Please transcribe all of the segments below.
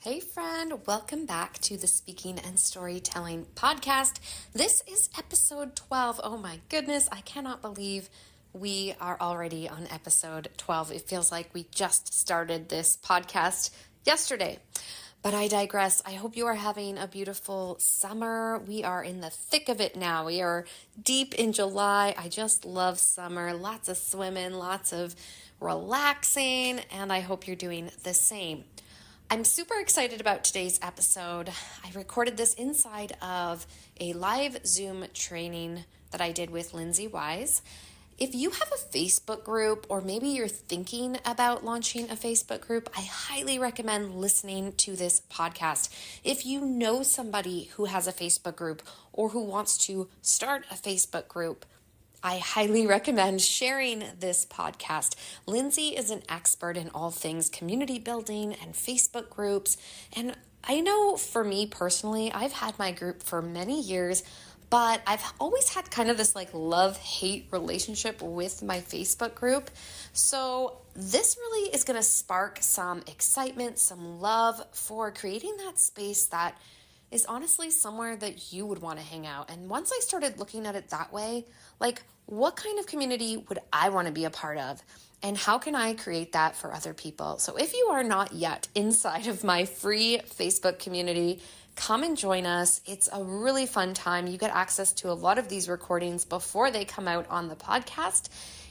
Hey friend, welcome back to the Speaking and Storytelling podcast. This is episode 12. Oh my goodness, I cannot believe we are already on episode 12. It feels like we just started this podcast yesterday. But I digress. I hope you are having a beautiful summer. We are in the thick of it now. We are deep in July. I just love summer. Lots of swimming, lots of relaxing, and I hope you're doing the same. I'm super excited about today's episode. I recorded this inside of a live Zoom training that I did with Lyndsi Weise. If you have a Facebook group, or maybe you're thinking about launching a Facebook group, I highly recommend listening to this podcast. If you know somebody who has a Facebook group or who wants to start a Facebook group, I highly recommend sharing this podcast. Lyndsi is an expert in all things community building and Facebook groups. And I know for me personally, I've had my group for many years, but I've always had kind of this love-hate relationship with my Facebook group. So this really is going to spark some excitement, some love for creating that space that is honestly somewhere that you would want to hang out. And once I started looking at it that way, what kind of community would I want to be a part of? And how can I create that for other people? So if you are not yet inside of my free Facebook community, come and join us. It's a really fun time. You get access to a lot of these recordings before they come out on the podcast,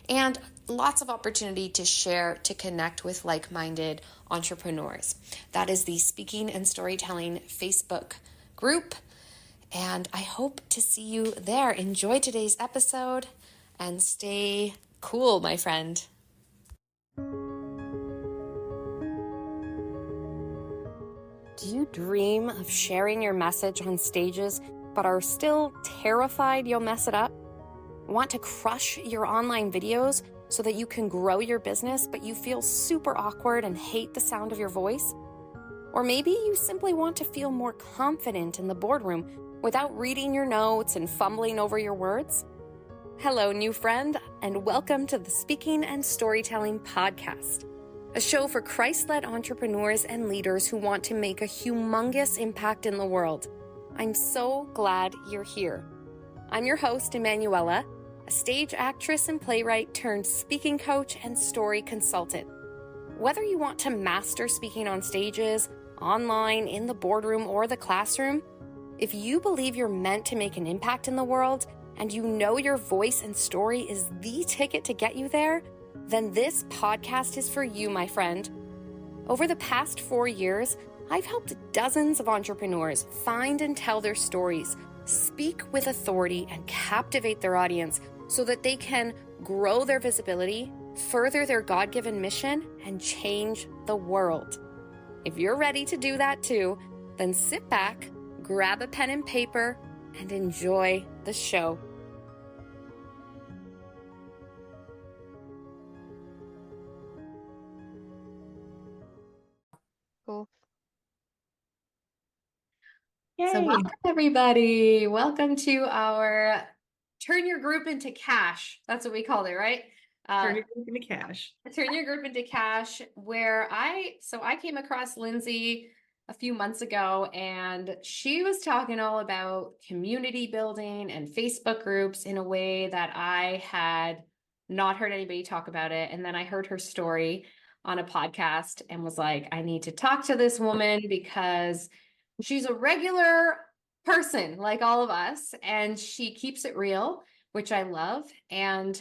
and lots of opportunity to share, to connect with like-minded entrepreneurs. That is the Speaking and Storytelling Facebook group, and I hope to see you there. Enjoy today's episode and stay cool, my friend. Do you dream of sharing your message on stages but are still terrified you'll mess it up? Want to crush your online videos so that you can grow your business, but you feel super awkward and hate the sound of your voice? Or maybe you simply want to feel more confident in the boardroom without reading your notes and fumbling over your words? Hello, new friend, and welcome to the Speaking and Storytelling podcast, a show for Christ-led entrepreneurs and leaders who want to make a humongous impact in the world. I'm so glad you're here. I'm your host, Emanuela, a stage actress and playwright turned speaking coach and story consultant. Whether you want to master speaking on stages, online, in the boardroom, or the classroom, if you believe you're meant to make an impact in the world and you know your voice and story is the ticket to get you there, then this podcast is for you, my friend. Over the past 4 years, I've helped dozens of entrepreneurs find and tell their stories, speak with authority, and captivate their audience so that they can grow their visibility, further their God-given mission, and change the world. If you're ready to do that too, then sit back, grab a pen and paper, and enjoy the show. Cool. Yay. So welcome, everybody. Welcome to our Turn Your Group into Cash. That's what we called it, right? Turn your group into cash. Turn Your Group into Cash, where I came across Lyndsi a few months ago, and she was talking all about community building and Facebook groups in a way that I had not heard anybody talk about it. And then I heard her story on a podcast and was like, I need to talk to this woman because she's a regular person like all of us, and she keeps it real, which I love. And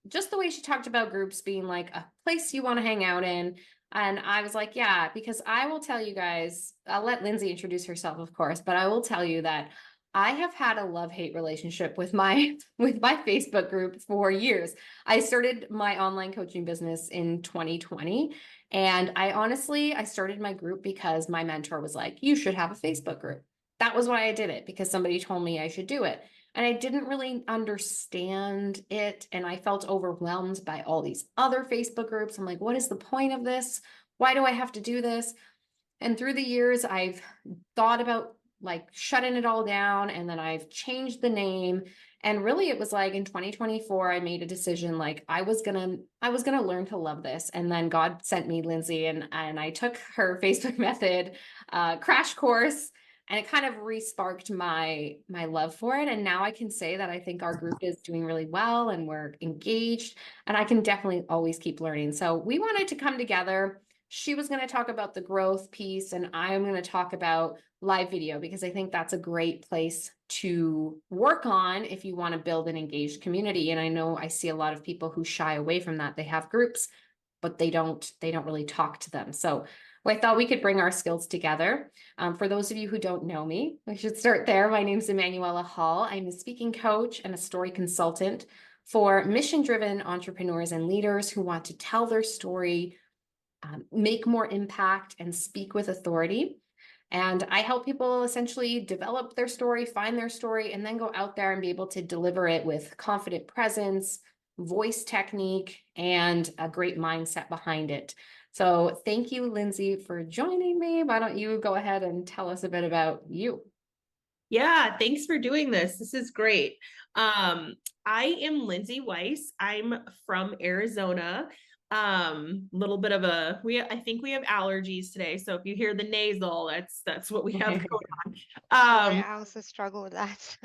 just the way she talked about groups being like a place you want to hang out in. And I was like, yeah, because I will tell you guys, I'll let Lyndsi introduce herself, of course, but I will tell you that I have had a love-hate relationship with my Facebook group for years. I started my online coaching business in 2020. And I started my group because my mentor was like, you should have a Facebook group. That was why I did it, because somebody told me I should do it. And I didn't really understand it. And I felt overwhelmed by all these other Facebook groups. I'm like, what is the point of this? Why do I have to do this? And through the years, I've thought about shutting it all down. And then I've changed the name. And really it was like in 2024, I made a decision, like I was gonna learn to love this. And then God sent me Lyndsi, and I took her Facebook method crash course, and it kind of re-sparked my love for it. And now I can say that I think our group is doing really well and we're engaged, and I can definitely always keep learning. So we wanted to come together. She was going to talk about the growth piece, and I'm going to talk about live video, because I think that's a great place to work on if you want to build an engaged community. And I know I see a lot of people who shy away from that. They have groups, but they don't really talk to them. So I thought we could bring our skills together. For those of you who don't know me, I should start there. My name is Emanuela Hall. I'm a speaking coach and a story consultant for mission-driven entrepreneurs and leaders who want to tell their story, make more impact, and speak with authority. And I help people essentially develop their story, find their story, and then go out there and be able to deliver it with confident presence, voice technique, and a great mindset behind it. So thank you, Lyndsi, for joining me. Why don't you go ahead and tell us a bit about you? Yeah, thanks for doing this. This is great. I am Lyndsi Weise. I'm from Arizona. Little bit of I think we have allergies today. So if you hear the nasal, that's what we have going on. Sorry, I also struggle with that.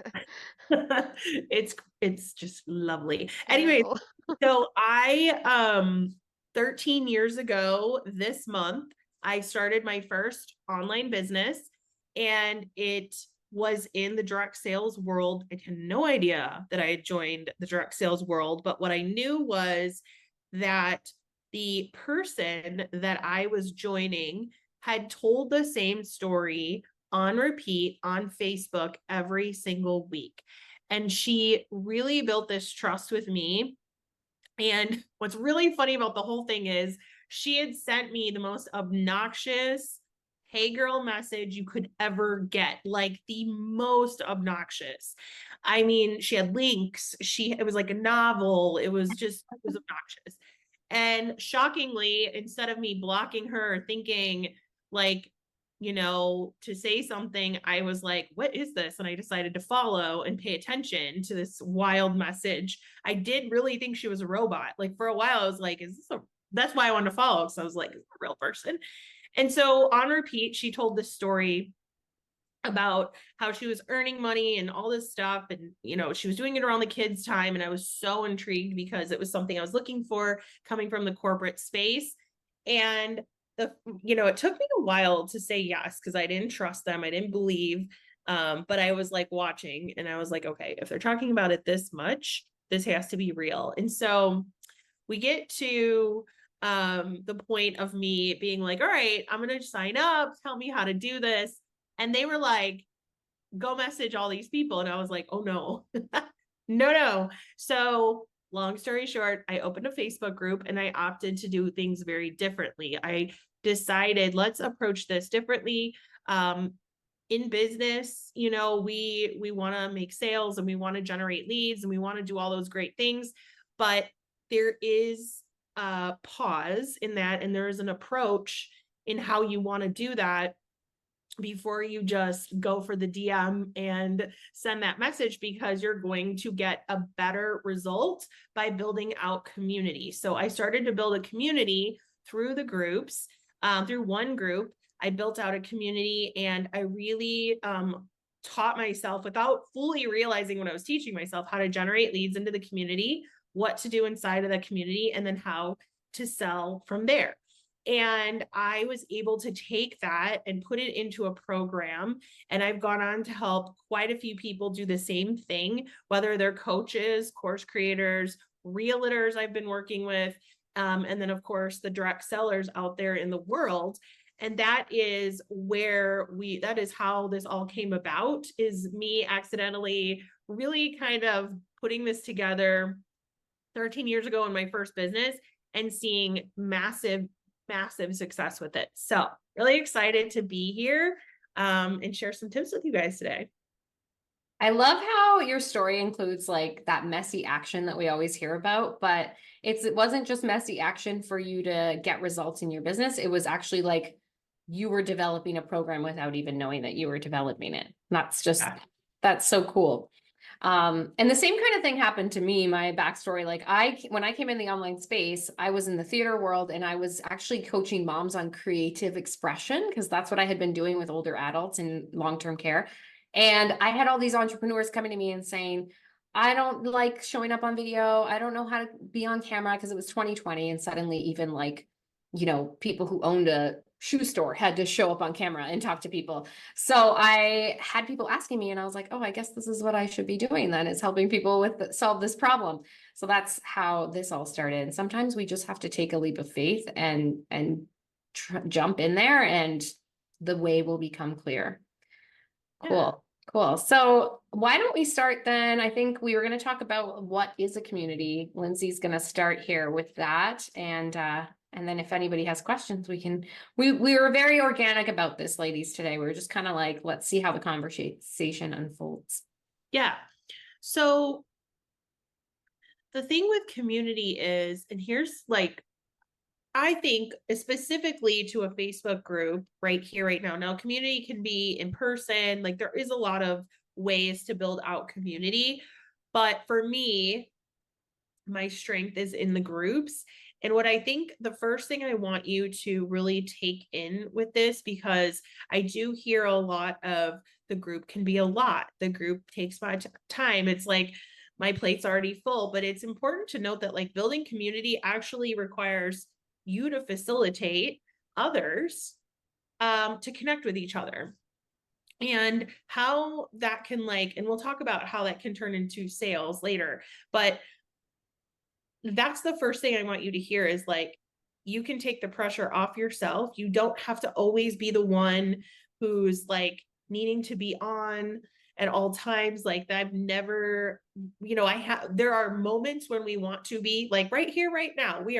It's just lovely. Anyway, Terrible. so I 13 years ago this month, I started my first online business, and it was in the direct sales world. I had no idea that I had joined the direct sales world, but what I knew was that the person that I was joining had told the same story on repeat on Facebook every single week. And she really built this trust with me. And what's really funny about the whole thing is she had sent me the most obnoxious "Hey girl" message you could ever get, like the most obnoxious. I mean, she had links. It was like a novel. It was obnoxious. And shockingly, instead of me blocking her, thinking like, to say something, I was like, what is this? And I decided to follow and pay attention to this wild message. I did really think she was a robot. Like for a while, I was like, that's why I wanted to follow. So I was like, is this a real person? And so on repeat, she told this story about how she was earning money and all this stuff. And, she was doing it around the kids' time. And I was so intrigued because it was something I was looking for coming from the corporate space. And it took me a while to say yes, because I didn't trust them. I didn't believe. But I was like watching, and I was like, okay, if they're talking about it this much, this has to be real. And so we get to the point of me being like, all right, I'm going to sign up. Tell me how to do this. And they were like, go message all these people. And I was like, oh no, no. So long story short, I opened a Facebook group and I opted to do things very differently. I decided, let's approach this differently. In business, we want to make sales, and we want to generate leads, and we want to do all those great things. But there is a pause in that, and there is an approach in how you want to do that before you just go for the DM and send that message, because you're going to get a better result by building out community. So I started to build a community through the groups. Through one group, I built out a community, and I really taught myself, without fully realizing what I was teaching myself, how to generate leads into the community, what to do inside of the community, and then how to sell from there. And I was able to take that and put it into a program. And I've gone on to help quite a few people do the same thing, whether they're coaches, course creators, realtors I've been working with, and then, of course, the direct sellers out there in the world. And that is how this all came about, is me accidentally really kind of putting this together 13 years ago in my first business and seeing massive success with it. So really excited to be here and share some tips with you guys today. I love how your story includes like that messy action that we always hear about, but it wasn't just messy action for you to get results in your business. It was actually like you were developing a program without even knowing that you were developing it. That's so cool. And the same kind of thing happened to me, my backstory. Like when I came in the online space, I was in the theater world and I was actually coaching moms on creative expression because that's what I had been doing with older adults in long-term care. And I had all these entrepreneurs coming to me and saying, I don't like showing up on video. I don't know how to be on camera because it was 2020. And suddenly even like, people who owned a shoe store had to show up on camera and talk to people. So I had people asking me and I was like, oh, I guess this is what I should be doing then, is helping people solve this problem. So that's how this all started. And sometimes we just have to take a leap of faith and jump in there and the way will become clear. Cool. Cool. So why don't we start then? I think we were going to talk about what is a community. Lyndsi's going to start here with that. And then if anybody has questions, we were very organic about this, ladies, today. We were just kind of like, let's see how the conversation unfolds. Yeah. So the thing with community is, and here's like, I think specifically to a Facebook group right here, right now. Now, community can be in person. Like there is a lot of ways to build out community. But for me, my strength is in the groups. And what I think the first thing I want you to really take in with this, because I do hear a lot of the group can be a lot. The group takes my time. It's like my plate's already full, but it's important to note that like building community actually requires you to facilitate others to connect with each other. And how that can and we'll talk about how that can turn into sales later, but that's the first thing I want you to hear is like, you can take the pressure off yourself. You don't have to always be the one who's like needing to be on at all times. Like I've never, there are moments when we want to be like right here, right now, we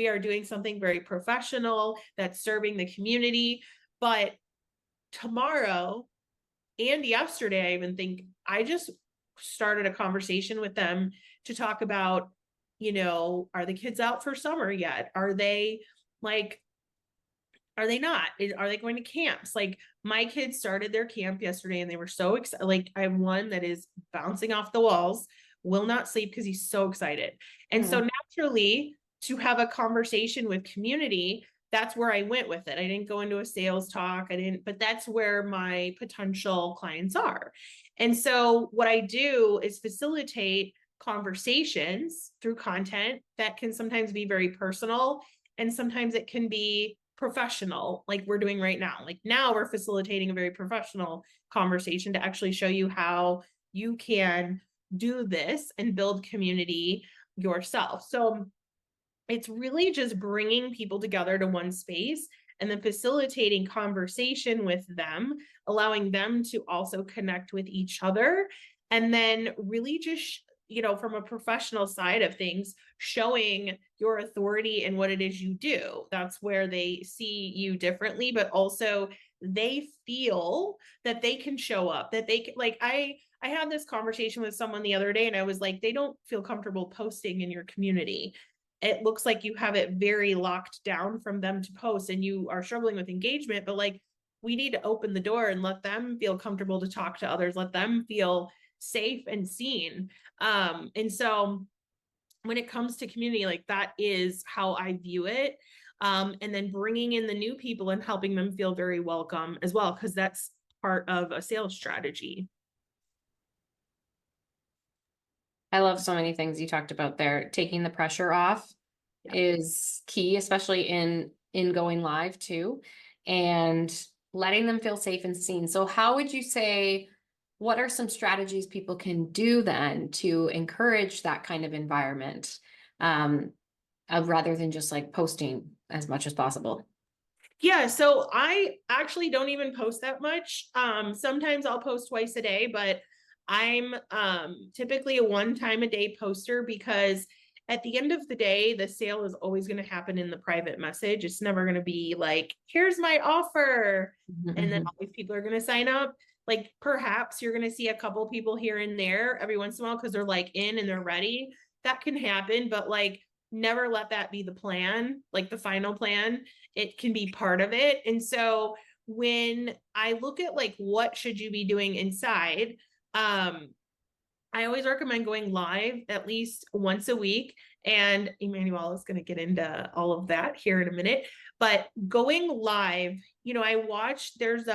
are doing something very professional that's serving the community. But tomorrow and yesterday, I even think I just started a conversation with them to talk about, are the kids out for summer yet? Are they not? Are they going to camps? Like my kids started their camp yesterday and they were so excited. Like I have one that is bouncing off the walls, will not sleep because he's so excited. And so naturally to have a conversation with community, that's where I went with it. I didn't go into a sales talk. But that's where my potential clients are. And so what I do is facilitate conversations through content that can sometimes be very personal and sometimes it can be professional, like we're doing right now. Like now we're facilitating a very professional conversation to actually show you how you can do this and build community yourself. So it's really just bringing people together to one space and then facilitating conversation with them, allowing them to also connect with each other. And then really just, from a professional side of things, showing your authority and what it is you do. That's where they see you differently, but also they feel that they can show up, that they can, like, I had this conversation with someone the other day and I was like, they don't feel comfortable posting in your community. It looks like you have it very locked down from them to post and you are struggling with engagement, but like, we need to open the door and let them feel comfortable to talk to others, let them feel safe and seen. And so when it comes to community, like that is how I view it. And then bringing in the new people and helping them feel very welcome as well, because that's part of a sales strategy. I love so many things you talked about there. Taking the pressure off is key, especially in going live too, and letting them feel safe and seen. So how would you say, what are some strategies people can do then to encourage that kind of environment, rather than just like posting as much as possible? Yeah, so I actually don't even post that much. Sometimes I'll post twice a day, but I'm typically a 1 time a day poster because at the end of the day, the sale is always going to happen in the private message. It's never going to be like, here's my offer. And then all these people are going to sign up. Like perhaps you're going to see a couple people here and there every once in a while because they're like in and they're ready. That can happen, but like never let that be the plan, like the final plan. It can be part of it. And so when I look at like what should you be doing inside, I always recommend going live at least once a week. And Emanuela is going to get into all of that here in a minute. But going live, you know, I watched, there's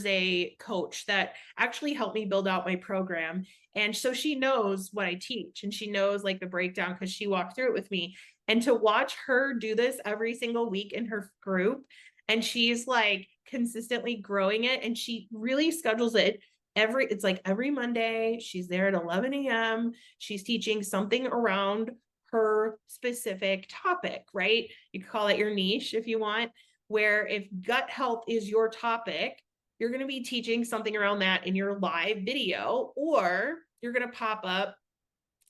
a coach that actually helped me build out my program. And so she knows what I teach and she knows like the breakdown because she walked through it with me. And to watch her do this every single week in her group, and she's like consistently growing it, and she really schedules it it's like every Monday. She's there at 11 a.m. She's teaching something around her specific topic, right? You could call it your niche if you want, where if gut health is your topic, you're going to be teaching something around that in your live video, or you're going to pop up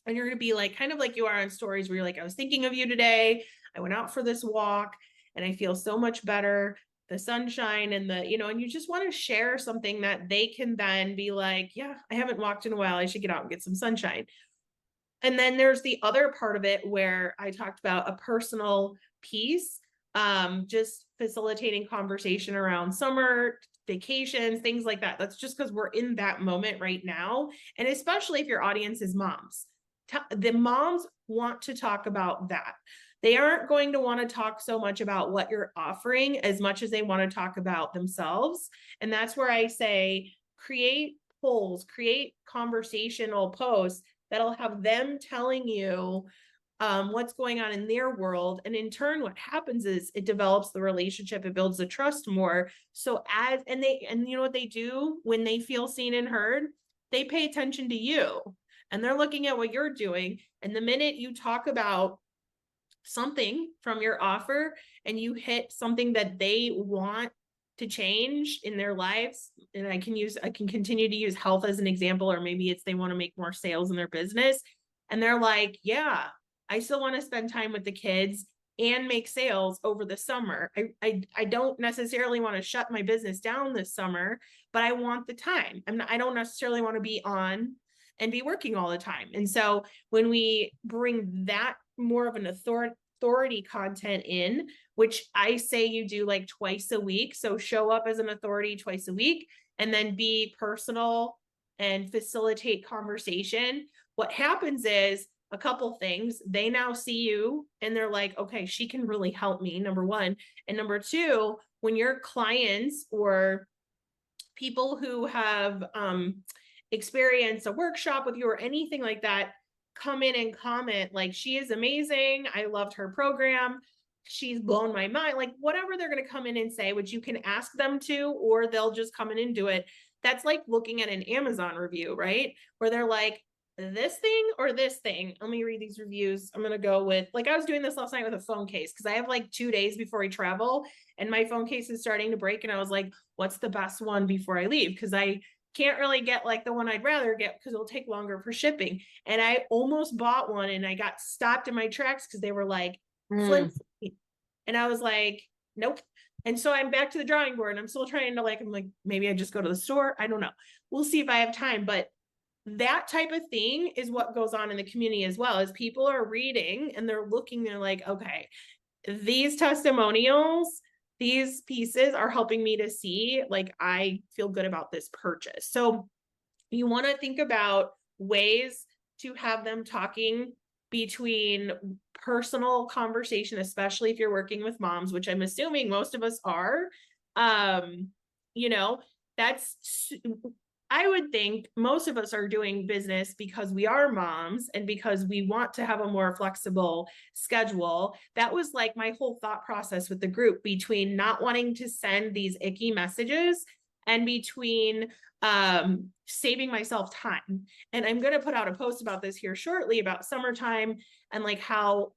and you're going to be like, kind of like you are on stories where you're like, I was thinking of you today. I went out for this walk and I feel so much better. The sunshine and the, you know, and you just want to share something that they can then be like, yeah, I haven't walked in a while. I should get out and get some sunshine. And then there's the other part of it where I talked about a personal piece, just facilitating conversation around summer, vacations, things like that. That's just because we're in that moment right now. And especially if your audience is moms, the moms want to talk about that. They aren't going to want to talk so much about what you're offering as much as they want to talk about themselves. And that's where I say, create polls, create conversational posts that'll have them telling you what's going on in their world. And in turn, what happens is it develops the relationship, it builds the trust more. So and you know what they do when they feel seen and heard? They pay attention to you and they're looking at what you're doing. And the minute you talk about something from your offer and you hit something that they want to change in their lives, and I can continue to use health as an example, or maybe it's they want to make more sales in their business and they're like, yeah, I still want to spend time with the kids and make sales over the summer. I don't necessarily want to shut my business down this summer, but I want the time. I don't necessarily want to be on and be working all the time. And so when we bring that more of an authority content in, which I say you do like twice a week. So show up as an authority twice a week and then be personal and facilitate conversation. What happens is a couple things. They now see you and they're like, okay, she can really help me, number one. And number two, when your clients or people who have experienced a workshop with you or anything like that come in and comment like, she is amazing, I loved her program, she's blown my mind, like whatever they're going to come in and say, which you can ask them to, or they'll just come in and do it. That's like looking at an Amazon review, right? Where they're like, this thing or this thing. Let me read these reviews. I'm going to go with, like, I was doing this last night with a phone case because I have like 2 days before I travel and my phone case is starting to break. And I was like, what's the best one before I leave? Because I can't really get like the one I'd rather get because it'll take longer for shipping. And I almost bought one and I got stopped in my tracks because they were like, Flint. And I was like, nope. And so I'm back to the drawing board and I'm still trying to I'm like, maybe I just go to the store. I don't know. We'll see if I have time. But that type of thing is what goes on in the community as well, as people are reading and they're looking, they're like, okay, these testimonials, these pieces are helping me to see, like, I feel good about this purchase. So you want to think about ways to have them talking between personal conversation, especially if you're working with moms, which I'm assuming most of us are. You know, I would think most of us are doing business because we are moms and because we want to have a more flexible schedule. That was like my whole thought process with the group, between not wanting to send these icky messages and between saving myself time. And I'm going to put out a post about this here shortly about summertime and like how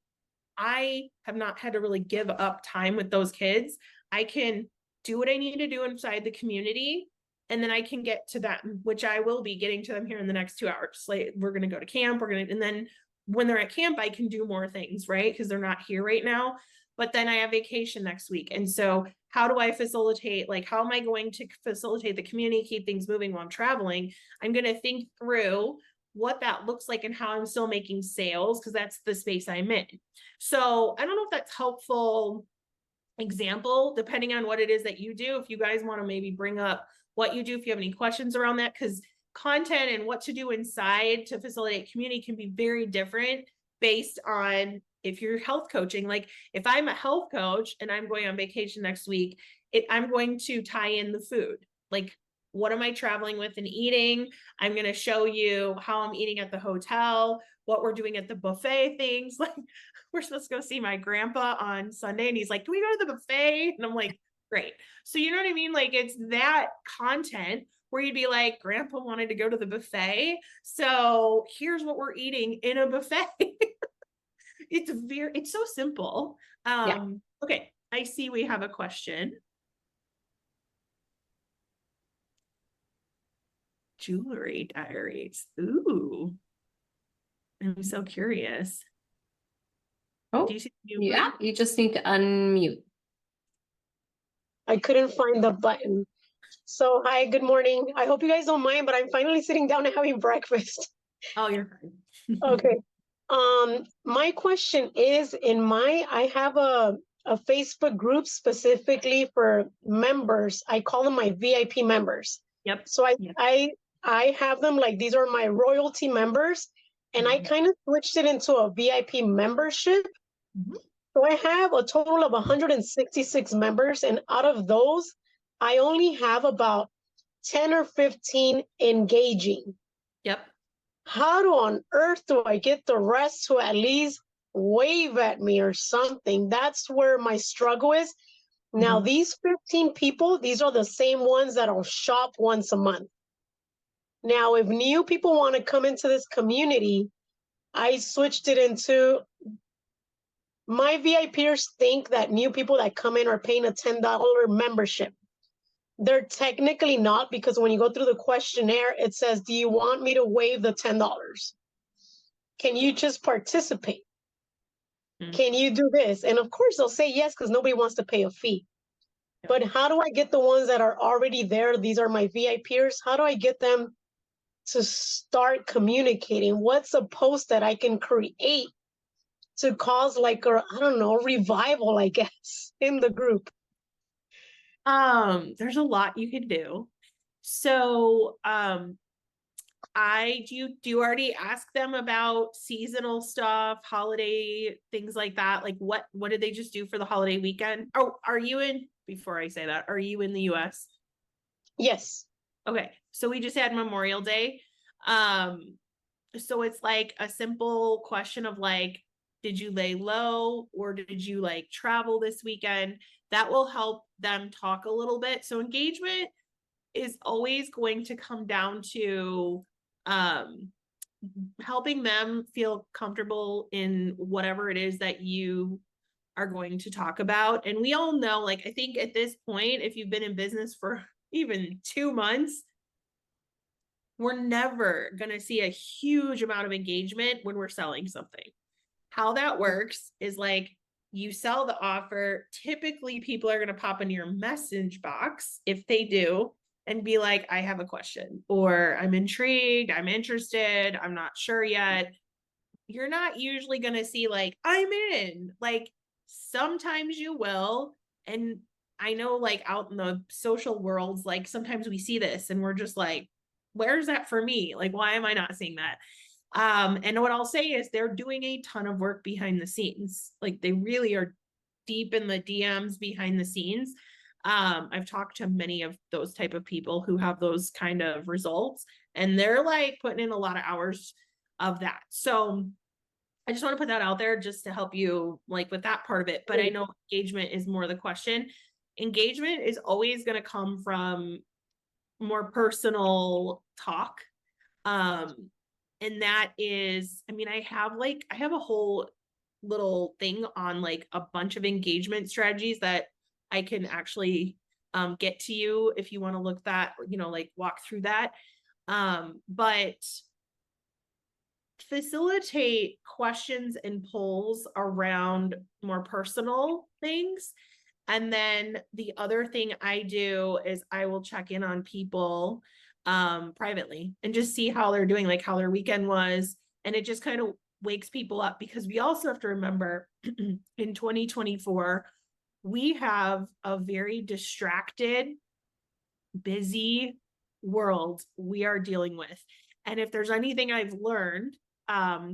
I have not had to really give up time with those kids. I can do what I need to do inside the community. And then I can get to them, which I will be getting to them here in the next 2 hours. Like, we're going to go to camp. And then when they're at camp, I can do more things, right? Because they're not here right now. But then I have vacation next week. And so how do I facilitate, like, how am I going to facilitate the community, keep things moving while I'm traveling? I'm going to think through what that looks like and how I'm still making sales, because that's the space I'm in. So I don't know if that's helpful example, depending on what it is that you do. If you guys want to maybe bring up what you do, if you have any questions around that, because content and what to do inside to facilitate community can be very different based on if you're health coaching. Like if I'm a health coach and I'm going on vacation next week, I'm going to tie in the food. Like, what am I traveling with and eating? I'm going to show you how I'm eating at the hotel, what we're doing at the buffet things. Like we're supposed to go see my grandpa on Sunday and he's like, can we go to the buffet? And I'm like, great. So you know what I mean? Like it's that content where you'd be like, grandpa wanted to go to the buffet. So here's what we're eating in a buffet. It's so simple. Okay. I see we have a question. Jewelry diaries. Ooh. I'm so curious. Oh, Do you see yeah, you just need to unmute. I couldn't find the button. So, hi, good morning. I hope you guys don't mind, but I'm finally sitting down and having breakfast. Oh, you're fine. Okay. My question is I have a Facebook group specifically for members. I call them my VIP members. Yep. So I have them like these are my royalty members, and I kind of switched it into a VIP membership. So I have a total of 166 members, and out of those, I only have about 10 or 15 engaging. Yep. How on earth do I get the rest to at least wave at me or something? That's where my struggle is. Now, these 15 people, these are the same ones that'll shop once a month. Now, if new people want to come into this community, I switched it into my VIPers think that new people that come in are paying a $10 membership. They're technically not, because when you go through the questionnaire, it says, do you want me to waive the $10? Can you just participate? Can you do this? And of course they'll say yes, because nobody wants to pay a fee. But how do I get the ones that are already there? These are my VIPers. How do I get them to start communicating? What's a post that I can create to cause like a, I don't know, revival, I guess, in the group? There's a lot you can do. So, do you already ask them about seasonal stuff, holiday things like that? Like what did they just do for the holiday weekend? Oh, before I say that, are you in the US? Yes. Okay. So we just had Memorial Day. So it's like a simple question of like, did you lay low or did you like travel this weekend? That will help them talk a little bit. So engagement is always going to come down to helping them feel comfortable in whatever it is that you are going to talk about. And we all know, like, I think at this point, if you've been in business for even 2 months, we're never going to see a huge amount of engagement when we're selling something. How that works is like you sell the offer. Typically, people are going to pop into your message box if they do and be like, I have a question, or I'm intrigued, I'm interested, I'm not sure yet. You're not usually going to see like, I'm in. Like sometimes you will. And I know like out in the social worlds, like sometimes we see this and we're just like, where's that for me? Like, why am I not seeing that? And what I'll say is they're doing a ton of work behind the scenes. Like they really are deep in the DMs behind the scenes. I've talked to many of those type of people who have those kind of results, and they're like putting in a lot of hours of that. So I just want to put that out there just to help you like with that part of it. But I know engagement is more the question. Engagement is always going to come from more personal talk. And that is, I mean, I have a whole little thing on like a bunch of engagement strategies that I can actually get to you if you want to look that, like walk through that. But facilitate questions and polls around more personal things. And then the other thing I do is I will check in on people privately and just see how they're doing, like how their weekend was. And it just kind of wakes people up, because we also have to remember in 2024, we have a very distracted, busy world we are dealing with. And if there's anything I've learned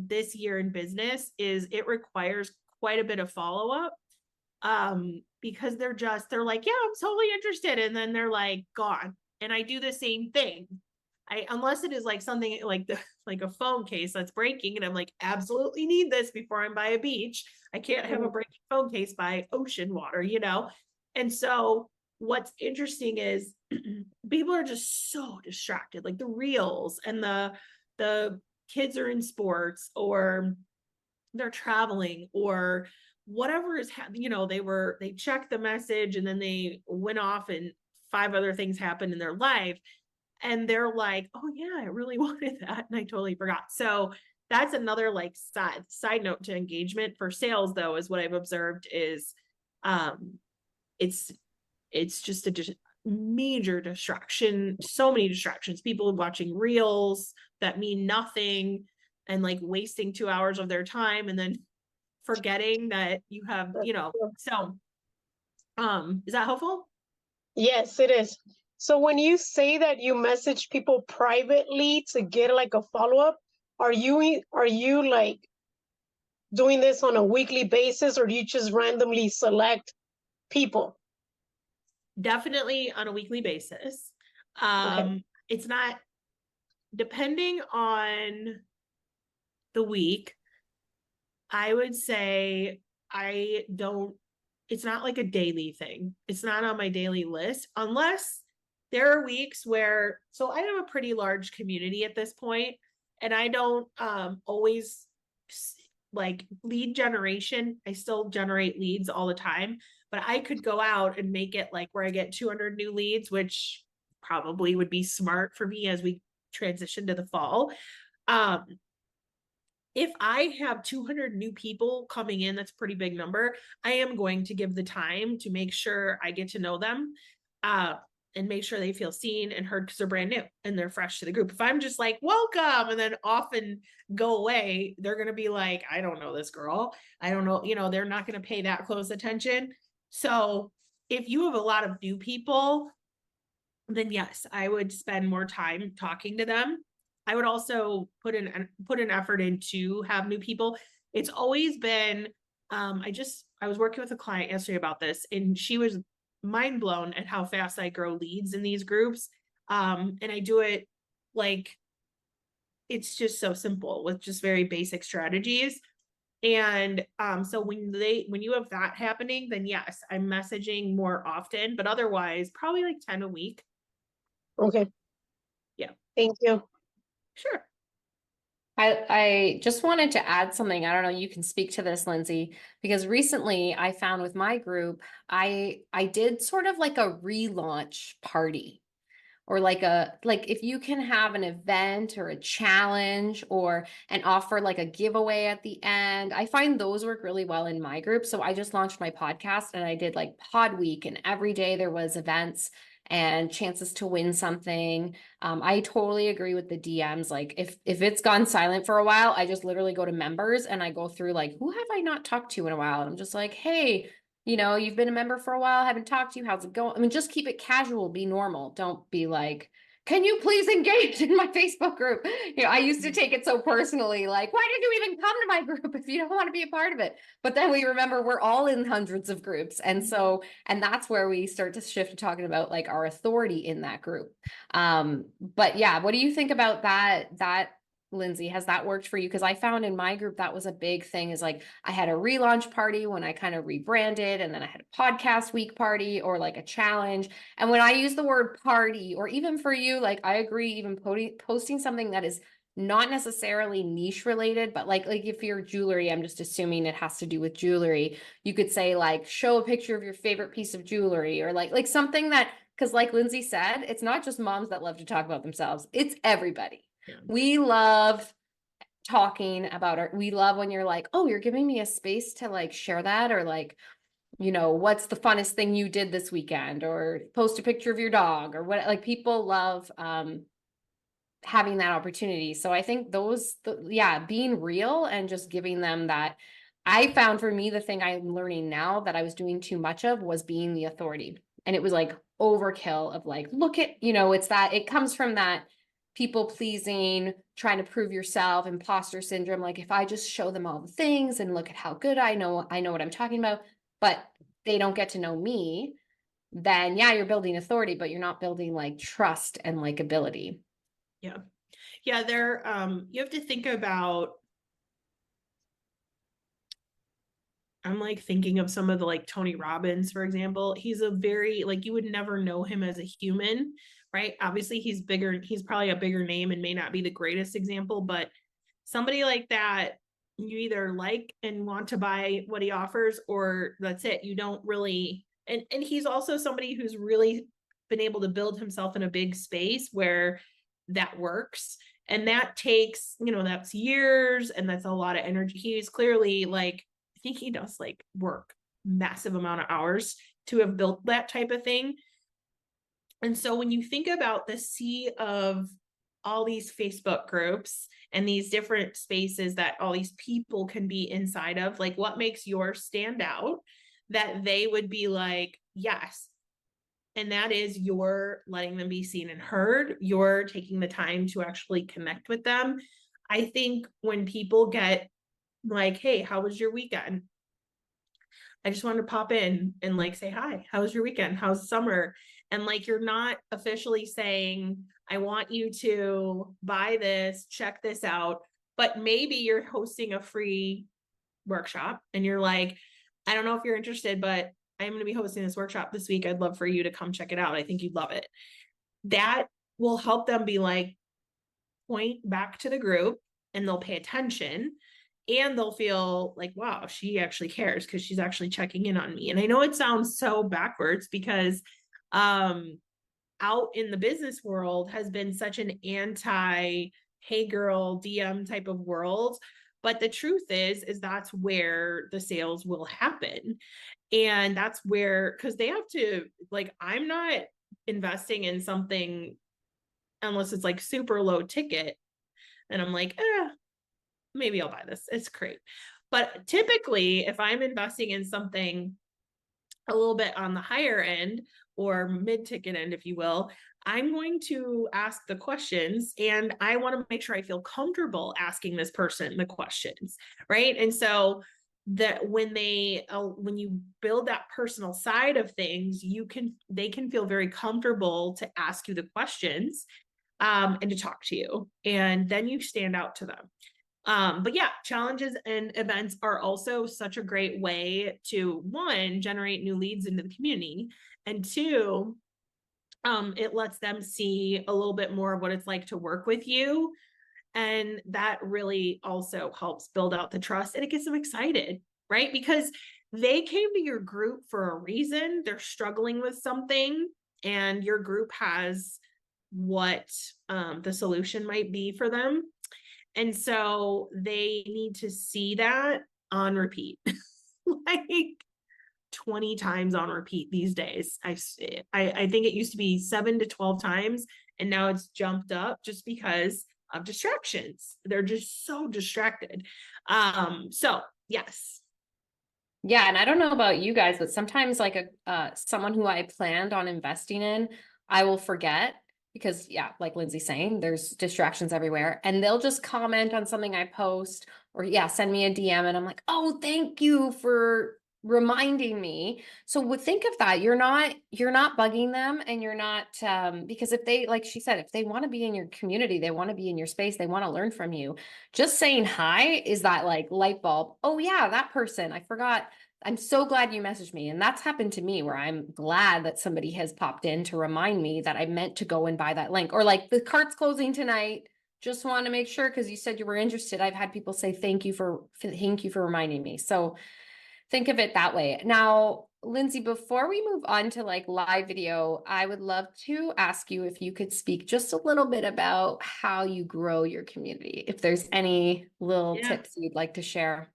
this year in business, is it requires quite a bit of follow-up, because they're like, yeah, I'm totally interested, and then they're like gone. And I do the same thing. Unless it is like something like like a phone case that's breaking, and I'm like, absolutely need this before I'm by a beach. I can't have a breaking phone case by ocean water, And so what's interesting is people are just so distracted, like the reels, and the kids are in sports, or they're traveling, or whatever is they checked the message, and then they went off and 5 other things happened in their life, and they're like, oh yeah, I really wanted that, and I totally forgot. So that's another like side note to engagement for sales, though, is what I've observed is it's just a major distraction. So many distractions, people watching reels that mean nothing, and like wasting 2 hours of their time, and then forgetting that you have, so is that helpful? Yes, it is. So when you say that you message people privately to get like a follow-up, are you like doing this on a weekly basis, or do you just randomly select people? Definitely on a weekly basis. Okay. It's not, depending on the week, I would say it's not like a daily thing. It's not on my daily list, unless there are weeks where, so I have a pretty large community at this point, and I don't always like lead generation. I still generate leads all the time, but I could go out and make it like where I get 200 new leads, which probably would be smart for me as we transition to the fall. If I have 200 new people coming in, that's a pretty big number. I am going to give the time to make sure I get to know them, and make sure they feel seen and heard, because they're brand new and they're fresh to the group. If I'm just like, welcome, and then off and go away, they're going to be like, I don't know this girl. I don't know, they're not going to pay that close attention. So if you have a lot of new people, then yes, I would spend more time talking to them. I would also put an effort in to have new people. It's always been, I was working with a client yesterday about this, and she was mind blown at how fast I grow leads in these groups. And I do it like, it's just so simple with just very basic strategies. And so when you have that happening, then yes, I'm messaging more often, but otherwise probably like 10 a week. Okay. Yeah. Thank you. Sure. I just wanted to add something. I don't know, you can speak to this, Lyndsi, because recently I found with my group, I did sort of like a relaunch party, or like if you can have an event or a challenge or an offer, like a giveaway at the end. I find those work really well in my group. So I just launched my podcast, and I did like pod week, and every day there was events and chances to win something. I totally agree with the DMs. Like if it's gone silent for a while, I just literally go to members and I go through like, who have I not talked to in a while? And I'm just like, hey, you've been a member for a while, I haven't talked to you. How's it going? I mean, just keep it casual, be normal. Don't be like, can you please engage in my Facebook group? I used to take it so personally, like, why did you even come to my group if you don't want to be a part of it? But then we remember we're all in hundreds of groups. And that's where we start to shift to talking about like our authority in that group. But yeah, what do you think about that, Lyndsi? Has that worked for you? Because I found in my group that was a big thing, is like I had a relaunch party when I kind of rebranded, and then I had a podcast week party, or like a challenge. And when I use the word party, or even for you, like I agree, even posting something that is not necessarily niche related, but like if you're jewelry, I'm just assuming it has to do with jewelry. You could say like, show a picture of your favorite piece of jewelry, or like something that, because like Lyndsi said, it's not just moms that love to talk about themselves, it's everybody. Yeah. We love talking about we love when you're like, oh, you're giving me a space to like share that, or like, what's the funnest thing you did this weekend, or post a picture of your dog, or what, like people love having that opportunity. So I think being real and just giving them that. I found for me, the thing I'm learning now that I was doing too much of was being the authority. And it was like overkill of like, look at, you know, it's that, it comes from that people pleasing, trying to prove yourself, imposter syndrome. Like if I just show them all the things and look at how good I know what I'm talking about, but they don't get to know me, then yeah, you're building authority, but you're not building like trust and likability. Yeah. Yeah. There, you have to think about, I'm like thinking of some of the like Tony Robbins, for example. He's a very, like, you would never know him as a human, right? Obviously he's bigger, he's probably a bigger name and may not be the greatest example, but somebody like that, you either like and want to buy what he offers, or that's it. You don't really, and he's also somebody who's really been able to build himself in a big space where that works. And that takes, you know, that's years and that's a lot of energy. He's clearly like, I think he does like work massive amount of hours to have built that type of thing. And so when you think about the sea of all these Facebook groups and these different spaces that all these people can be inside of, like what makes yours stand out that they would be like, yes. And that is you're letting them be seen and heard. You're taking the time to actually connect with them. I think when people get like, hey, how was your weekend? I just wanted to pop in and like say hi. How was your weekend? How's summer? And like you're not officially saying, I want you to buy this, check this out. But maybe you're hosting a free workshop and you're like, I don't know if you're interested, but I'm going to be hosting this workshop this week. I'd love for you to come check it out. I think you'd love it. That will help them be like, point back to the group and they'll pay attention. And they'll feel like, wow, she actually cares because she's actually checking in on me. And I know it sounds so backwards because out in the business world has been such an anti, hey girl, DM type of world. But the truth is that's where the sales will happen. And that's where, because they have to, like, I'm not investing in something unless it's like super low ticket. And I'm like, maybe I'll buy this. It's great. But typically, if I'm investing in something a little bit on the higher end or mid-ticket end, if you will, I'm going to ask the questions and I want to make sure I feel comfortable asking this person the questions, right? And so that when you build that personal side of things, they can feel very comfortable to ask you the questions and to talk to you. And then you stand out to them. But yeah, challenges and events are also such a great way to, one, generate new leads into the community, and two, it lets them see a little bit more of what it's like to work with you. And that really also helps build out the trust and it gets them excited, right? Because they came to your group for a reason. They're struggling with something and your group has what the solution might be for them. And so they need to see that on repeat, like 20 times on repeat these days. I think it used to be 7 to 12 times, and now it's jumped up just because of distractions. They're just so distracted. So yes. Yeah. And I don't know about you guys, but sometimes like someone who I planned on investing in, I will forget. Because yeah, like Lyndsi's saying, there's distractions everywhere and they'll just comment on something I post or send me a DM and I'm like, oh, thank you for reminding me. So think of that. You're not bugging them and you're not, because if they, like she said, if they want to be in your community, they want to be in your space, they want to learn from you. Just saying hi is that like light bulb. Oh yeah, that person, I forgot. I'm so glad you messaged me. And that's happened to me where I'm glad that somebody has popped in to remind me that I meant to go and buy that link, or like the cart's closing tonight. Just want to make sure, because you said you were interested. I've had people say, thank you for reminding me. So think of it that way. Now, Lyndsi, before we move on to like live video, I would love to ask you if you could speak just a little bit about how you grow your community. If there's any little tips you'd like to share.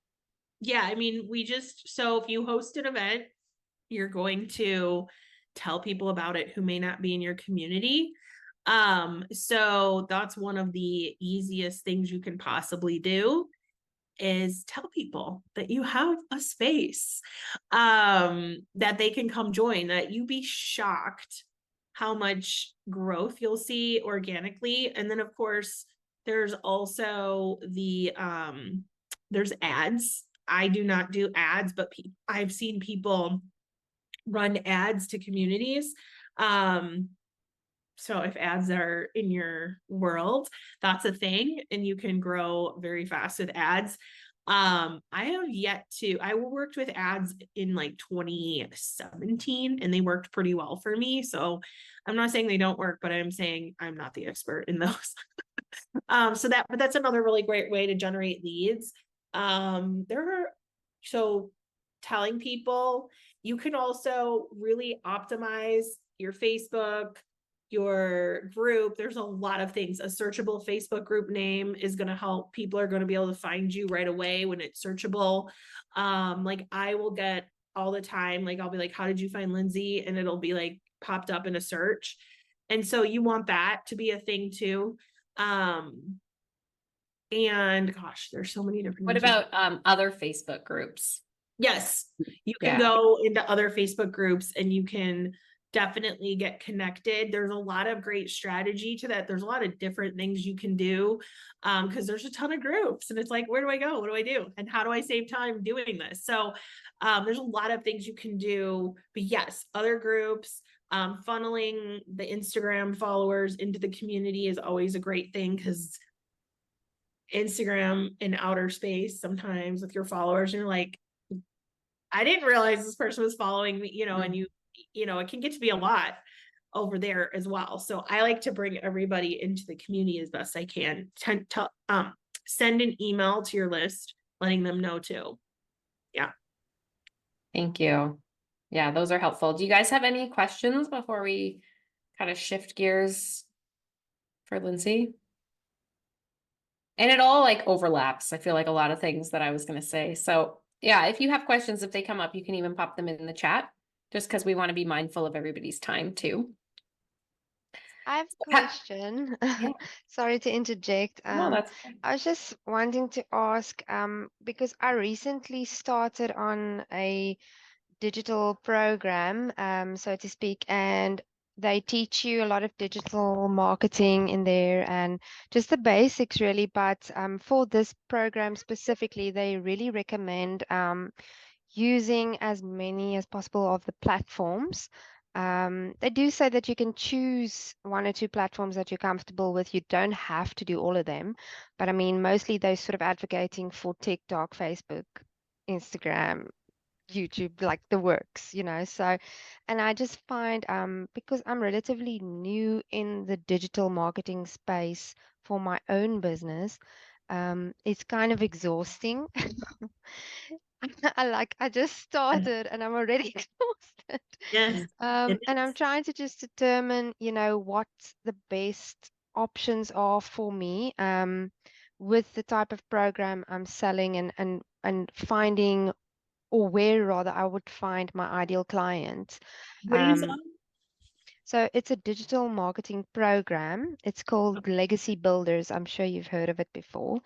Yeah, I mean, so if you host an event, you're going to tell people about it who may not be in your community. So that's one of the easiest things you can possibly do is tell people that you have a space, that they can come join, that you'd be shocked how much growth you'll see organically. And then of course, there's also the there's ads. I do not do ads, but I've seen people run ads to communities. So if ads are in your world, that's a thing, and you can grow very fast with ads. I have yet to, I worked with ads in like 2017 and they worked pretty well for me. So I'm not saying they don't work, but I'm saying I'm not the expert in those. But that's another really great way to generate leads. So telling people, you can also really optimize your Facebook, your group. There's a lot of things. A searchable Facebook group name is going to help. People are going to be able to find you right away when it's searchable. Like I will get all the time, like I'll be like, how did you find Lyndsi? And it'll be like popped up in a search. And so you want that to be a thing too. And gosh, there's so many different. What about other Facebook groups? Yes, you can go into other Facebook groups and you can definitely get connected. There's a lot of great strategy to that. There's a lot of different things you can do because there's a ton of groups and it's like, where do I go? What do I do? And how do I save time doing this? So there's a lot of things you can do. But yes, other groups, funneling the Instagram followers into the community is always a great thing because Instagram in outer space sometimes with your followers, and you're like, I didn't realize this person was following me, you know, and it can get to be a lot over there as well. So I like to bring everybody into the community as best I can. Send an email to your list, letting them know too. Yeah. Thank you. Yeah, those are helpful. Do you guys have any questions before we kind of shift gears for Lyndsi? And it all like overlaps. I feel like a lot of things that I was going to say. So yeah, if you have questions, if they come up, you can even pop them in the chat just because we want to be mindful of everybody's time too. I have a question. Yeah. Sorry to interject. No, that's fine. I was just wanting to ask, because I recently started on a digital program, so to speak, and they teach you a lot of digital marketing in there and just the basics really. But for this program specifically, they really recommend using as many as possible of the platforms. They do say that you can choose one or two platforms that you're comfortable with. You don't have to do all of them. But I mean, mostly they're sort of advocating for TikTok, Facebook, Instagram, YouTube, like the works, you know. So, and I just find because I'm relatively new in the digital marketing space for my own business, it's kind of exhausting. I just started and I'm already exhausted. Yes. And I'm trying to just determine, you know, what the best options are for me with the type of program I'm selling and finding, or where rather I would find my ideal client. What do you sell? So it's a digital marketing program. It's called Legacy Builders. I'm sure you've heard of it before.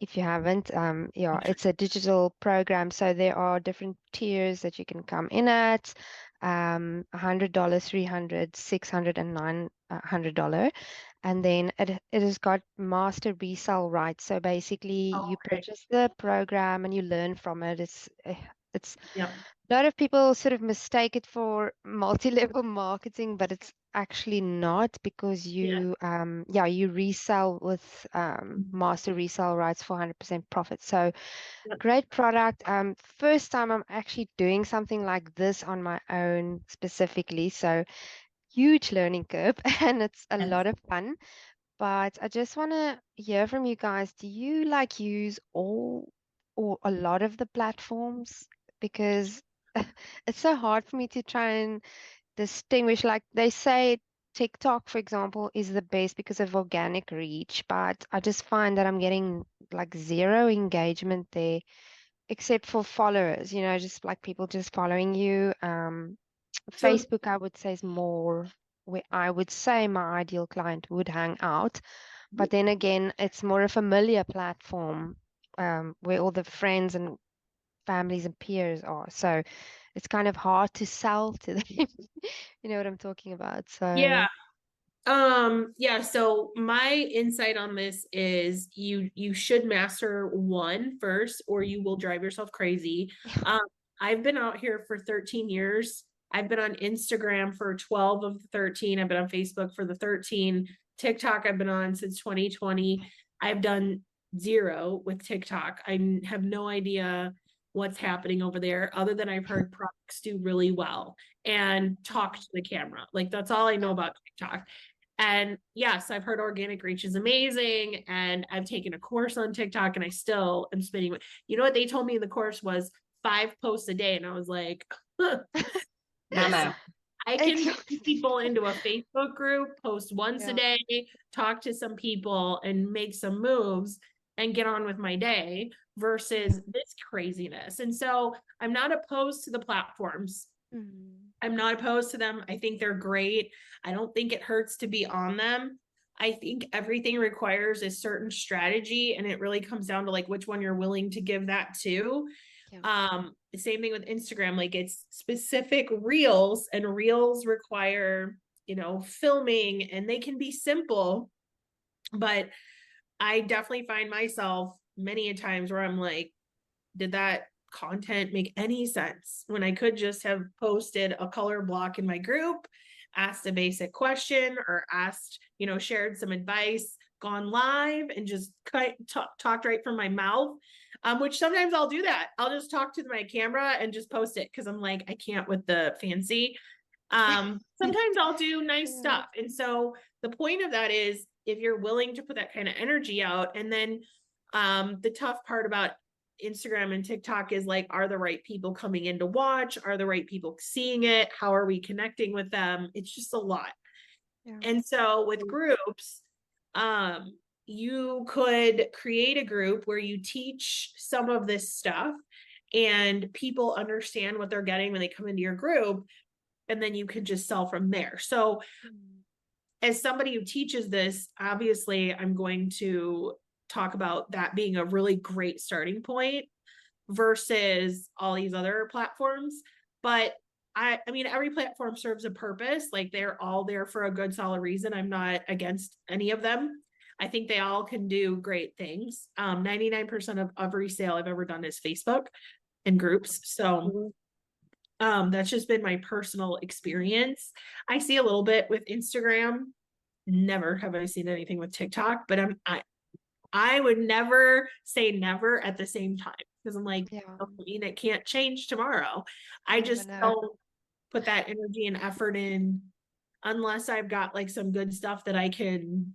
If you haven't, yeah, it's a digital program. So there are different tiers that you can come in at. $100, $300, $600, and $900. And then it has got master resale rights. So basically, you purchase the program and you learn from it. It's Yeah. a lot of people sort of mistake it for multi-level marketing, but it's actually not, because you you resell with master resale rights for 100% profit. So great product. First time I'm actually doing something like this on my own specifically, so huge learning curve and it's a lot of fun. But I just want to hear from you guys. Do you like use all or a lot of the platforms? Because it's so hard for me to try and distinguish. Like they say, TikTok, for example, is the best because of organic reach, but I just find that I'm getting like zero engagement there, except for followers, you know, just like people just following you. So Facebook, I would say, is more where I would say my ideal client would hang out. But then again, it's more a familiar platform where all the friends and families and peers are. So it's kind of hard to sell to them. You know what I'm talking about? Yeah. So Yeah, so my insight on this is you should master one first, or you will drive yourself crazy. Um, I've been out here for 13 years. I've been on Instagram for 12 of the 13. I've been on Facebook for the 13. TikTok I've been on since 2020. I've done zero with TikTok. I have no idea what's happening over there, other than I've heard products do really well and talk to the camera. Like, that's all I know about TikTok. And yes, I've heard organic reach is amazing. And I've taken a course on TikTok, and I still am spinning. You know what they told me in the course was 5 posts a day. And I was like, I'm out. I can bring exactly. people into a Facebook group, post once a Yeah. day, talk to some people, and make some moves and get on with my day versus this craziness. And so I'm not opposed to the platforms. I'm not opposed to them. I think they're great. I don't think it hurts to be on them. I think everything requires a certain strategy, and it really comes down to like which one you're willing to give that to. Yeah. The same thing with Instagram, like it's specific reels, and reels require, filming, and they can be simple, but I definitely find myself many a times where I'm like, did that content make any sense when I could just have posted a color block in my group, asked a basic question, or asked, shared some advice, gone live, and just talked right from my mouth. Which sometimes I'll do that. I'll just talk to my camera and just post it because I'm like, I can't with the fancy. Sometimes I'll do nice Yeah. stuff. And so the point of that is, if you're willing to put that kind of energy out, and then the tough part about Instagram and TikTok is like, are the right people coming in to watch? Are the right people seeing it? How are we connecting with them? It's just a lot. Yeah. And so with groups, you could create a group where you teach some of this stuff, and people understand what they're getting when they come into your group, and then you can just sell from there. So as somebody who teaches this, obviously I'm going to talk about that being a really great starting point versus all these other platforms. But I mean, every platform serves a purpose. Like, they're all there for a good, solid reason. I'm not against any of them. I think they all can do great things. 99% of every sale I've ever done is Facebook and groups. So that's just been my personal experience. I see a little bit with Instagram. Never have I seen anything with TikTok, but I would never say never at the same time, because I'm like, Yeah. I mean, it can't change tomorrow. I You never just know. don't put that energy and effort in unless I've got like some good stuff that I can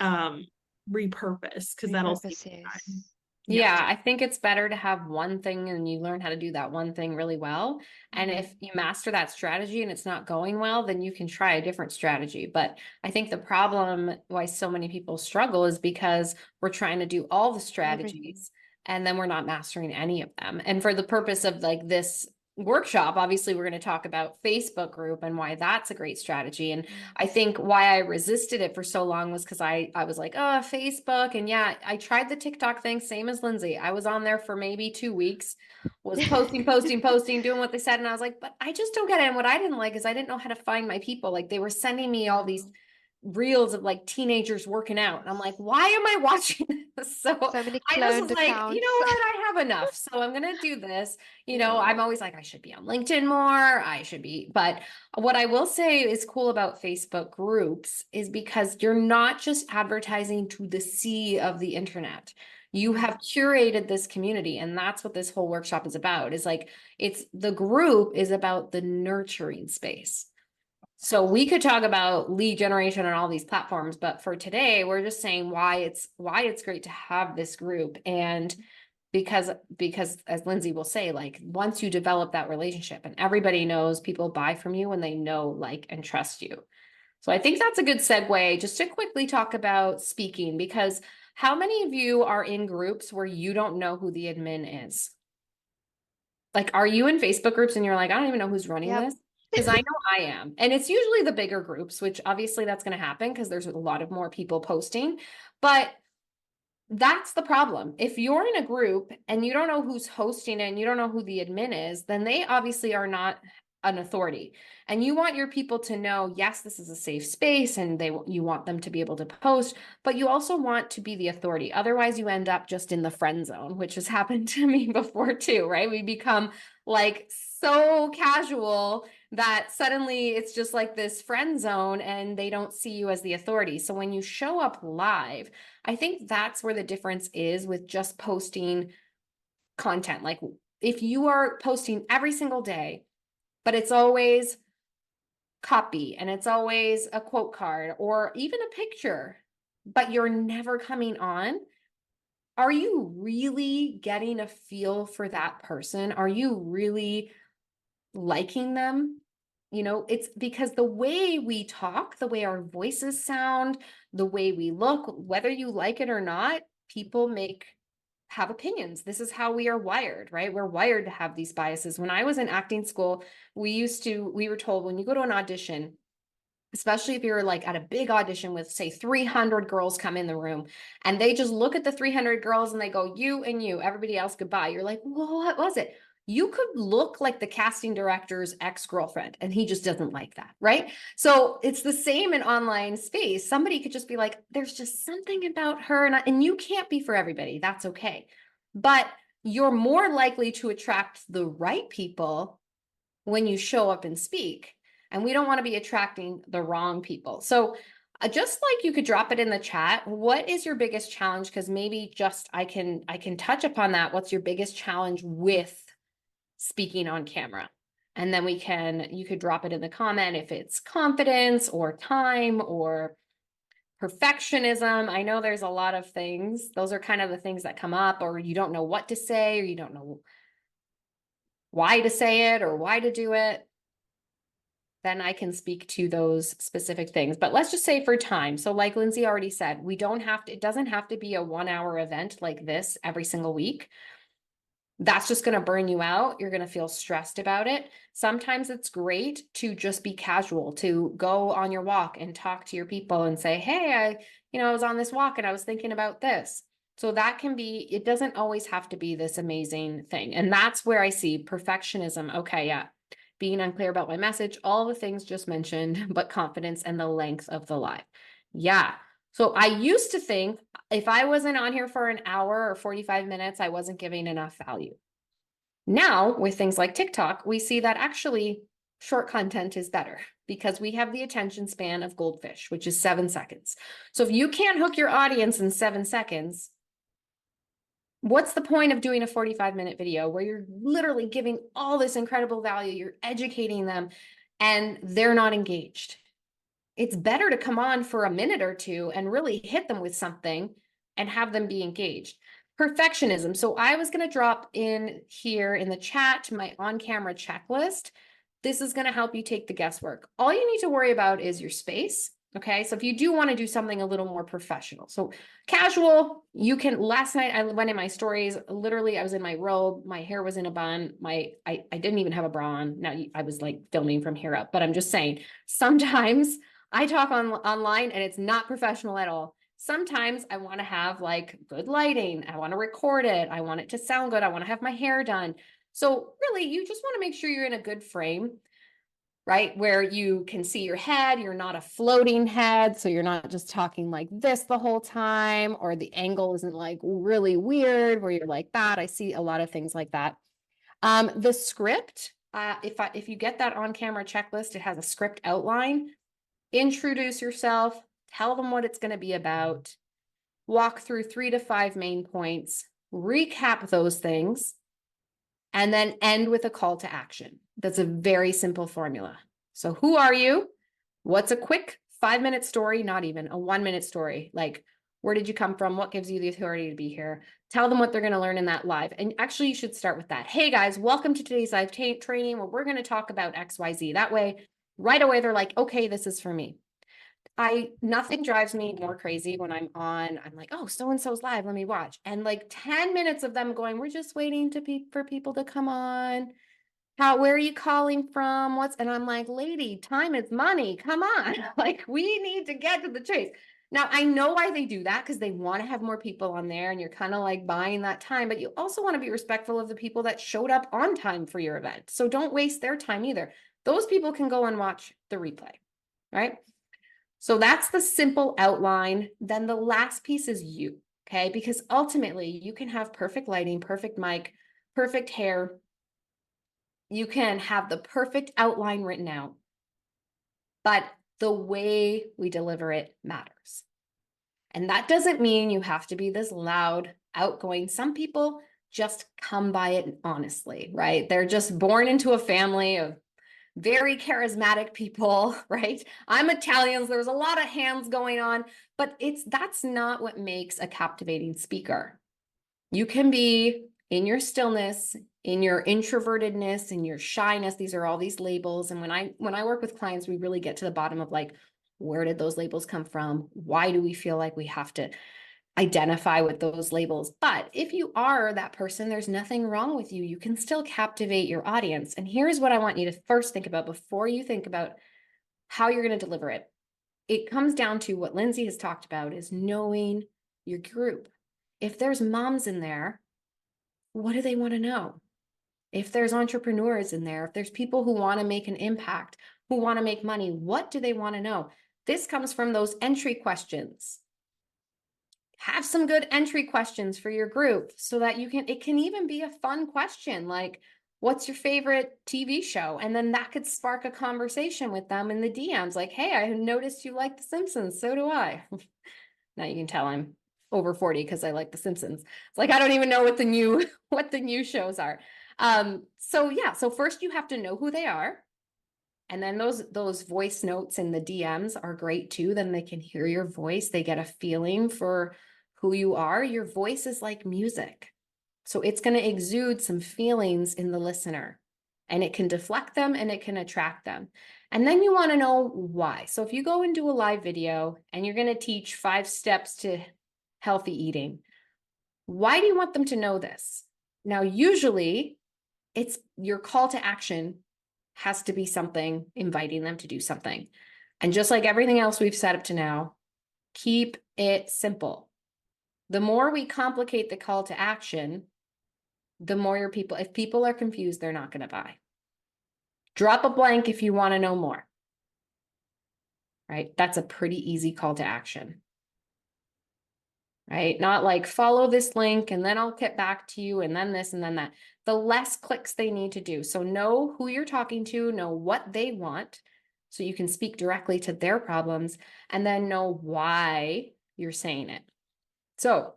repurpose, because that'll save Repurpose, time. yes. Yeah, I think it's better to have one thing and you learn how to do that one thing really well. And if you master that strategy and it's not going well, then you can try a different strategy. But I think the problem why so many people struggle is because we're trying to do all the Everything. strategies and then we're not mastering any of them. And for the purpose of like this workshop, obviously we're going to talk about Facebook group and why that's a great strategy. And I think why I resisted it for so long was because I was like, oh, Facebook. And yeah, I tried the TikTok thing, same as Lyndsi. I was on there for maybe 2 weeks, was posting, doing what they said. And I was like, but I just don't get it. And what I didn't like is I didn't know how to find my people. Like, they were sending me all these reels of like teenagers working out. And I'm like, why am I watching this? So many I just cloned was like, accounts. you know what? I have enough. So I'm going to do this. I'm always like, I should be on LinkedIn more. But what I will say is cool about Facebook groups is because you're not just advertising to the sea of the internet. You have curated this community, and that's what this whole workshop is about. Is like, the group is about the nurturing space. So we could talk about lead generation on all these platforms, but for today, we're just saying why it's great to have this group. And because as Lyndsi will say, like, once you develop that relationship and everybody knows, people buy from you when they know, like, and trust you. So I think that's a good segue just to quickly talk about speaking, because how many of you are in groups where you don't know who the admin is? Like, are you in Facebook groups and you're like, I don't even know who's running this? Because I know I am. And it's usually the bigger groups, which obviously that's going to happen because there's a lot of more people posting. But that's the problem. If you're in a group and you don't know who's hosting it and you don't know who the admin is, then they obviously are not an authority. And you want your people to know, yes, this is a safe space and you want them to be able to post, but you also want to be the authority. Otherwise, you end up just in the friend zone, which has happened to me before too, right? We become like so casual that suddenly it's just like this friend zone and they don't see you as the authority. So when you show up live, I think that's where the difference is with just posting content. Like if you are posting every single day, but it's always copy and it's always a quote card or even a picture, but you're never coming on, are you really getting a feel for that person? Are you really liking them? You know, it's because the way we talk, the way our voices sound, the way we look, whether you like it or not, people have opinions. This is how we are wired, right? We're wired to have these biases. When I was in acting school, we were told when you go to an audition, especially if you're like at a big audition with say 300 girls come in the room and they just look at the 300 girls and they go, you and you, everybody else goodbye. You're like, well, what was it? You could look like the casting director's ex-girlfriend and he just doesn't like that, right? So it's the same in online space. Somebody could just be like, there's just something about her and you can't be for everybody. That's okay. But you're more likely to attract the right people when you show up and speak. And we don't want to be attracting the wrong people. So just like you could drop it in the chat, what is your biggest challenge? Because maybe just I can touch upon that. What's your biggest challenge with speaking on camera? And then you could drop it in the comment if it's confidence or time or perfectionism. I know there's a lot of things. Those are kind of the things that come up, or you don't know what to say, or you don't know why to say it or why to do it. Then I can speak to those specific things. But let's just say for time. So like Lyndsi already said, it doesn't have to be a 1-hour event like this every single week. That's just going to burn you out. You're going to feel stressed about it. Sometimes it's great to just be casual, to go on your walk and talk to your people and say, hey, I was on this walk and I was thinking about this. So that can be, it doesn't always have to be this amazing thing. And that's where I see perfectionism. Okay, yeah. Being unclear about my message, all the things just mentioned, but confidence and the length of the live. Yeah. So I used to think if I wasn't on here for an hour or 45 minutes, I wasn't giving enough value. Now, with things like TikTok, we see that actually short content is better because we have the attention span of goldfish, which is 7 seconds. So if you can't hook your audience in 7 seconds, what's the point of doing a 45-minute video where you're literally giving all this incredible value, you're educating them, and they're not engaged? It's better to come on for a minute or two and really hit them with something and have them be engaged. Perfectionism. So I was going to drop in here in the chat my on-camera checklist. This is going to help you take the guesswork. All you need to worry about is your space. Okay, so if you do want to do something a little more professional, so casual, last night I went in my stories, literally I was in my robe, my hair was in a bun, I didn't even have a bra on. Now I was like filming from here up, but I'm just saying, sometimes I talk online and it's not professional at all. Sometimes I want to have like good lighting. I want to record it. I want it to sound good. I want to have my hair done. So really, you just want to make sure you're in a good frame, right? Where you can see your head, you're not a floating head. So you're not just talking like this the whole time, or the angle isn't like really weird where you're like that. I see a lot of things like that. The script, if you get that on-camera checklist, it has a script outline. Introduce yourself, tell them what it's going to be about, walk through 3 to 5 main points, recap those things, and then end with a call to action. That's a very simple formula. So who are you? What's a quick 5-minute story? Not even a 1-minute story. Like, where did you come from? What gives you the authority to be here? Tell them what they're going to learn in that live. And actually, you should start with that. Hey guys, welcome to today's live training where we're going to talk about XYZ. That way, right away, they're like, okay, this is for me. Nothing drives me more crazy when I'm like, oh, so-and-so's live, let me watch. And like 10 minutes of them going, we're just waiting for people to come on. Where are you calling from? And I'm like, lady, time is money. Come on. Like, we need to get to the chase. Now, I know why they do that, because they want to have more people on there and you're kind of like buying that time, but you also want to be respectful of the people that showed up on time for your event. So don't waste their time either. Those people can go and watch the replay, right? So that's the simple outline. Then the last piece is you, okay? Because ultimately you can have perfect lighting, perfect mic, perfect hair. You can have the perfect outline written out, but the way we deliver it matters. And that doesn't mean you have to be this loud, outgoing. Some people just come by it honestly, right? They're just born into a family of very charismatic people, right? I'm Italian, so there's a lot of hands going on, but that's not what makes a captivating speaker. You can be in your stillness, in your introvertedness, in your shyness. These are all these labels. And when I work with clients, we really get to the bottom of like, where did those labels come from? Why do we feel like we have to identify with those labels? But if you are that person, there's nothing wrong with you. You can still captivate your audience. And here's what I want you to first think about before you think about how you're going to deliver it. It comes down to what Lyndsi has talked about, is knowing your group. If there's moms in there, what do they want to know? If there's entrepreneurs in there, if there's people who want to make an impact, who want to make money, what do they want to know? This comes from those entry questions. Have some good entry questions for your group so that it can even be a fun question like, what's your favorite TV show? And then that could spark a conversation with them in the DMs like, hey, I noticed you like The Simpsons. So do I. Now you can tell I'm over 40 because I like The Simpsons. It's like, I don't even know what the new shows are. So first you have to know who they are. And then those voice notes in the DMs are great too. Then they can hear your voice. They get a feeling for who you are. Your voice is like music. So it's going to exude some feelings in the listener, and it can deflect them and it can attract them. And then you want to know why. So if you go and do a live video and you're going to teach 5 steps to healthy eating, why do you want them to know this? Now, usually it's your call to action has to be something inviting them to do something. And just like everything else we've set up to now, keep it simple. The more we complicate the call to action, the more if people are confused, they're not going to buy. Drop a blank if you want to know more, right? That's a pretty easy call to action, right? Not like follow this link and then I'll get back to you and then this and then that. The less clicks they need to do. So know who you're talking to, know what they want so you can speak directly to their problems, and then know why you're saying it. So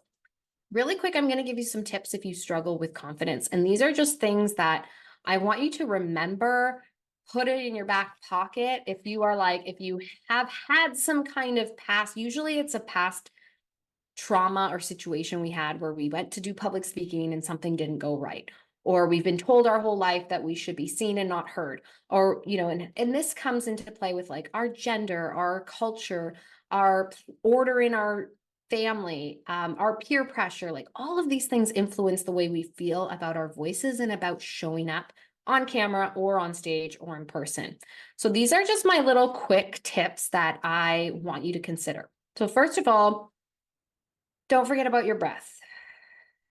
really quick, I'm going to give you some tips if you struggle with confidence. And these are just things that I want you to remember, put it in your back pocket. If you have had some kind of past, usually it's a past trauma or situation we had where we went to do public speaking and something didn't go right, or we've been told our whole life that we should be seen and not heard, or, and this comes into play with like our gender, our culture, our order in our family, our peer pressure, like all of these things influence the way we feel about our voices and about showing up on camera or on stage or in person. So these are just my little quick tips that I want you to consider. So first of all, don't forget about your breath.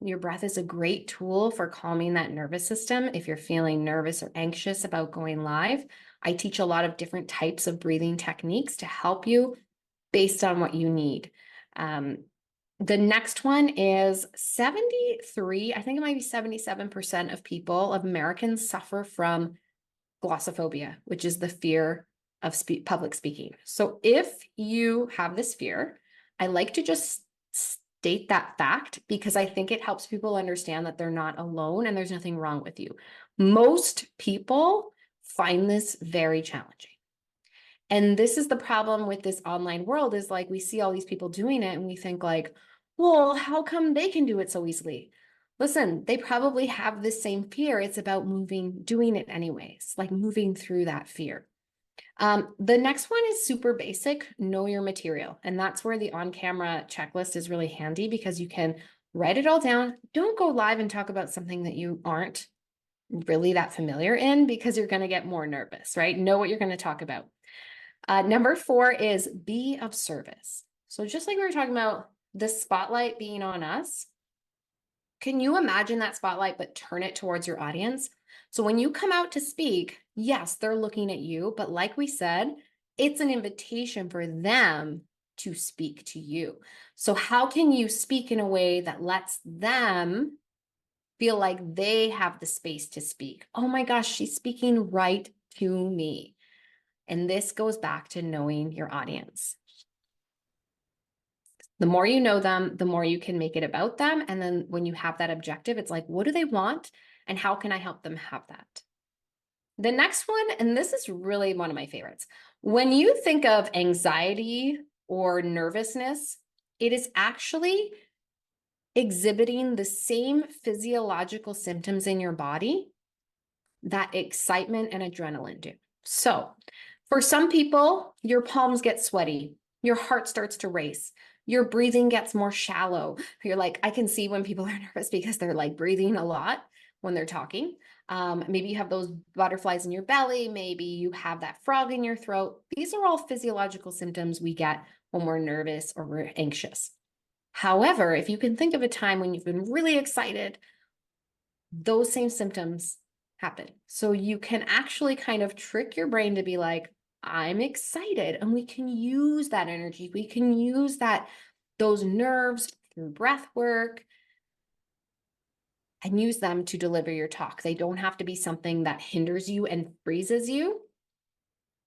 Your breath is a great tool for calming that nervous system. If you're feeling nervous or anxious about going live, I teach a lot of different types of breathing techniques to help you based on what you need. The next one is 73, I think it might be 77% of Americans suffer from glossophobia, which is the fear of public speaking. So if you have this fear, I like to just state that fact because I think it helps people understand that they're not alone and there's nothing wrong with you. Most people find this very challenging. And this is the problem with this online world, is like we see all these people doing it and we think like, well, how come they can do it so easily? Listen, they probably have the same fear. It's about doing it anyways, like moving through that fear. The next one is super basic, know your material. And that's where the on-camera checklist is really handy because you can write it all down. Don't go live and talk about something that you aren't really that familiar in because you're going to get more nervous, right? Know what you're going to talk about. Number 4 is be of service. So just like we were talking about the spotlight being on us, can you imagine that spotlight, but turn it towards your audience? So when you come out to speak, yes, they're looking at you, but like we said, it's an invitation for them to speak to you. So how can you speak in a way that lets them feel like they have the space to speak? Oh my gosh, she's speaking right to me. And this goes back to knowing your audience. The more you know them, the more you can make it about them. And then when you have that objective, it's like, what do they want? And how can I help them have that? The next one, and this is really one of my favorites. When you think of anxiety or nervousness, it is actually exhibiting the same physiological symptoms in your body that excitement and adrenaline do. So for some people, your palms get sweaty, your heart starts to race, your breathing gets more shallow. You're like, I can see when people are nervous because they're like breathing a lot when they're talking. Maybe you have those butterflies in your belly. Maybe you have that frog in your throat. These are all physiological symptoms we get when we're nervous or we're anxious. However, if you can think of a time when you've been really excited, those same symptoms happen. So you can actually kind of trick your brain to be like, I'm excited. And we can use that energy. We can use those nerves through breath work and use them to deliver your talk. They don't have to be something that hinders you and freezes you.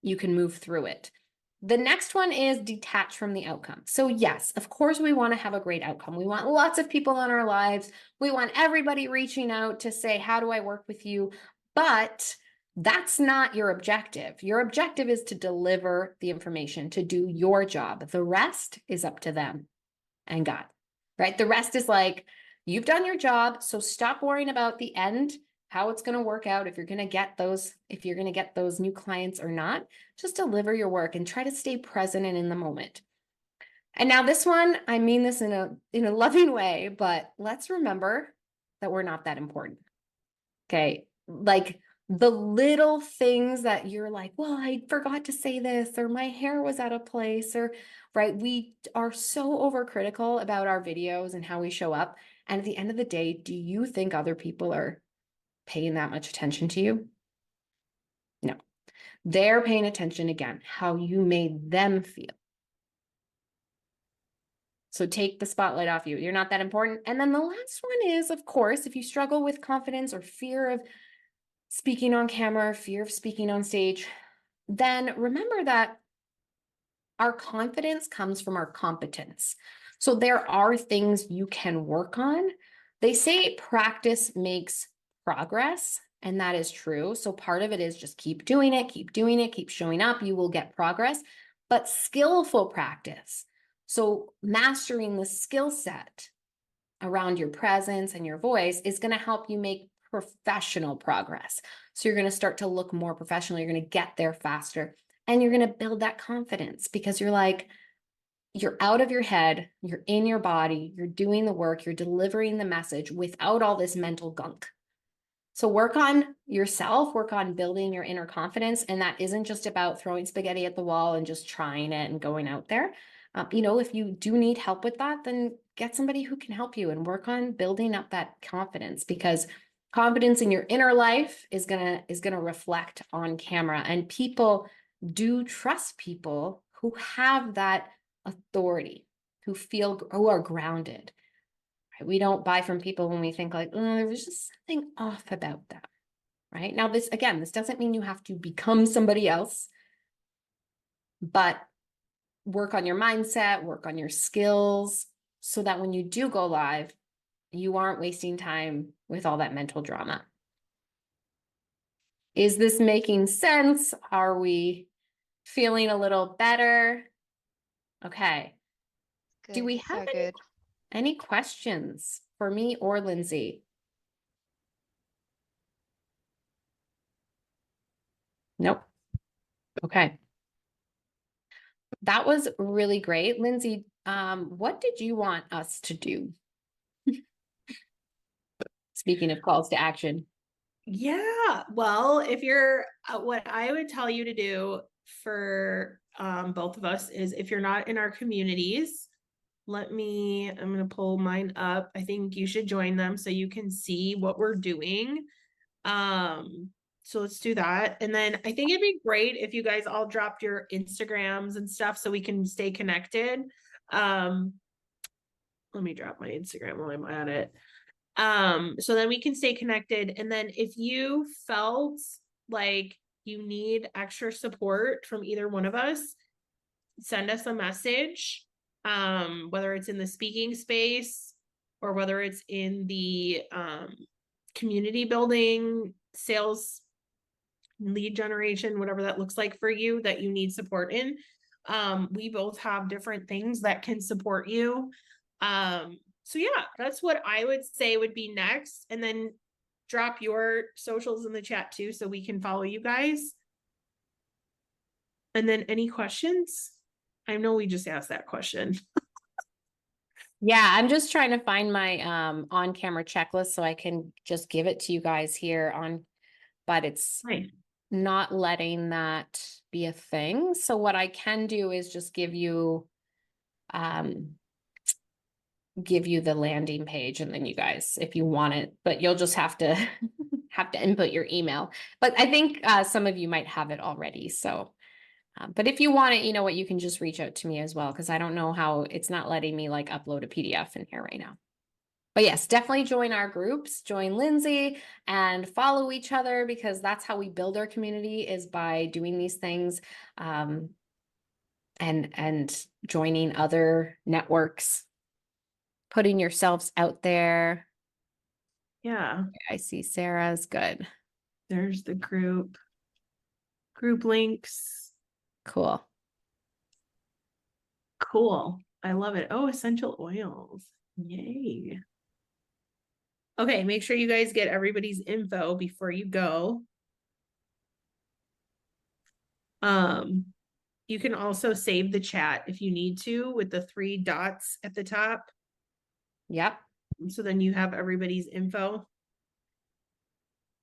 You can move through it. The next one is detach from the outcome. So yes, of course, we want to have a great outcome. We want lots of people in our lives. We want everybody reaching out to say, how do I work with you? But that's not your objective. Your objective is to deliver the information, to do your job. The rest is up to them and God, right? The rest is like, you've done your job. So stop worrying about the end, how it's going to work out, if you're going to get those new clients or not. Just deliver your work and try to stay present and in the moment. And now this one, I mean this in a loving way, but let's remember that we're not that important. Okay. Like the little things that you're like, well, I forgot to say this, or my hair was out of place, or right. We are so overcritical about our videos and how we show up. And at the end of the day, do you think other people are paying that much attention to you? No, they're paying attention again, how you made them feel. So take the spotlight off you. You're not that important. And then the last one is, of course, if you struggle with confidence or fear of speaking on camera, fear of speaking on stage, then remember that our confidence comes from our competence. So there are things you can work on. They say practice makes progress, and that is true. So part of it is just keep doing it, keep showing up. You will get progress, but skillful practice. So mastering the skill set around your presence and your voice is going to help you make professional progress. So you're going to start to look more professional. You're going to get there faster. And you're going to build that confidence because you're like, you're out of your head, you're in your body, you're doing the work, you're delivering the message without all this mental gunk. So work on yourself, work on building your inner confidence. And that isn't just about throwing spaghetti at the wall and just trying it and going out there. If you do need help with that, then get somebody who can help you and work on building up that confidence, because confidence in your inner life is gonna reflect on camera, and people do trust people who have that authority, who are grounded. Right? We don't buy from people when we think like, oh, there's just something off about them. Right? Now, this doesn't mean you have to become somebody else, but work on your mindset, work on your skills, so that when you do go live, you aren't wasting time with all that mental drama. Is this making sense? Are we feeling a little better? Okay. Good. Do we have So any questions for me or Lyndsi? Nope. Okay. That was really great. Lyndsi, what did you want us to do? Speaking of calls to action. Yeah. Well, if you're what I would tell you to do for both of us, is if you're not in our communities, I'm going to pull mine up. I think you should join them so you can see what we're doing. So let's do that. And then I think it'd be great if you guys all dropped your Instagrams and stuff so we can stay connected. Let me drop my Instagram while I'm at it. So then we can stay connected. And then if you felt like you need extra support from either one of us, send us a message, whether it's in the speaking space or whether it's in the community building, sales, lead generation, whatever that looks like for you that you need support in. We both have different things that can support you. So yeah, that's what I would say would be next. And then drop your socials in the chat too, so we can follow you guys. And then any questions? I know we just asked that question. Yeah, I'm just trying to find my on-camera checklist so I can just give it to you guys here on, but it's Right. not letting that be a thing. So what I can do is just give you the landing page, and then you guys, if you want it, but you'll just have to input your email. But I think some of you might have it already. So but if you want it, you know what, you can just reach out to me as well, because I don't know how it's not letting me like upload a PDF in here right now. But yes, definitely join our groups, join Lyndsi, and follow each other, because that's how we build our community, is by doing these things, and joining other networks, putting yourselves out there. Yeah. I see Sarah's good. There's the group links. Cool. Cool. I love it. Oh, essential oils. Yay. Okay, make sure you guys get everybody's info before you go. You can also save the chat if you need to with the 3 dots at the top. Yep. So then you have everybody's info.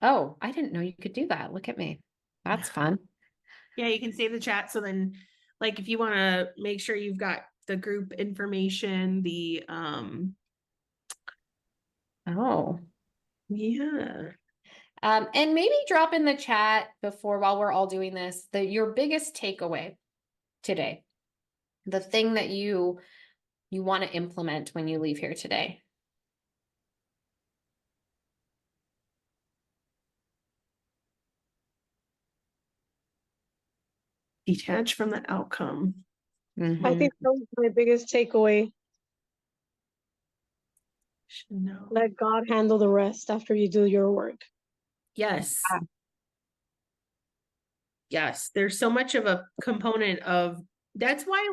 Oh, I didn't know you could do that. Look at me. That's fun. Yeah, you can save the chat. So then, like, if you want to make sure you've got the group information, the Oh. yeah. And maybe drop in the chat before, while we're all doing this, your biggest takeaway today, the thing that you want to implement when you leave here today. Detach from the outcome. I think that was my biggest takeaway. No. Let God handle the rest after you do your work. Yes. Yes. There's so much of a component of, that's why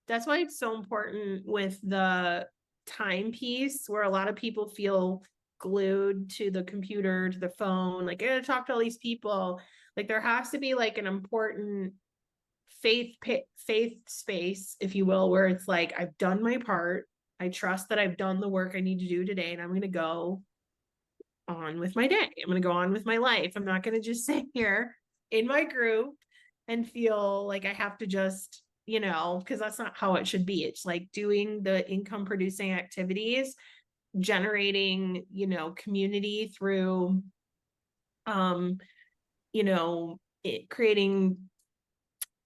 it's so important with the timepiece, where a lot of people feel glued to the computer, to the phone, like I gotta talk to all these people. Like there has to be like an important faith space, if you will, where it's like, I've done my part. I trust that I've done the work I need to do today, and I'm going to go on with my day. I'm going to go on with my life. I'm not going to just sit here in my group and feel like I have to just, because that's not how it should be. It's like doing the income producing activities, generating, community through, creating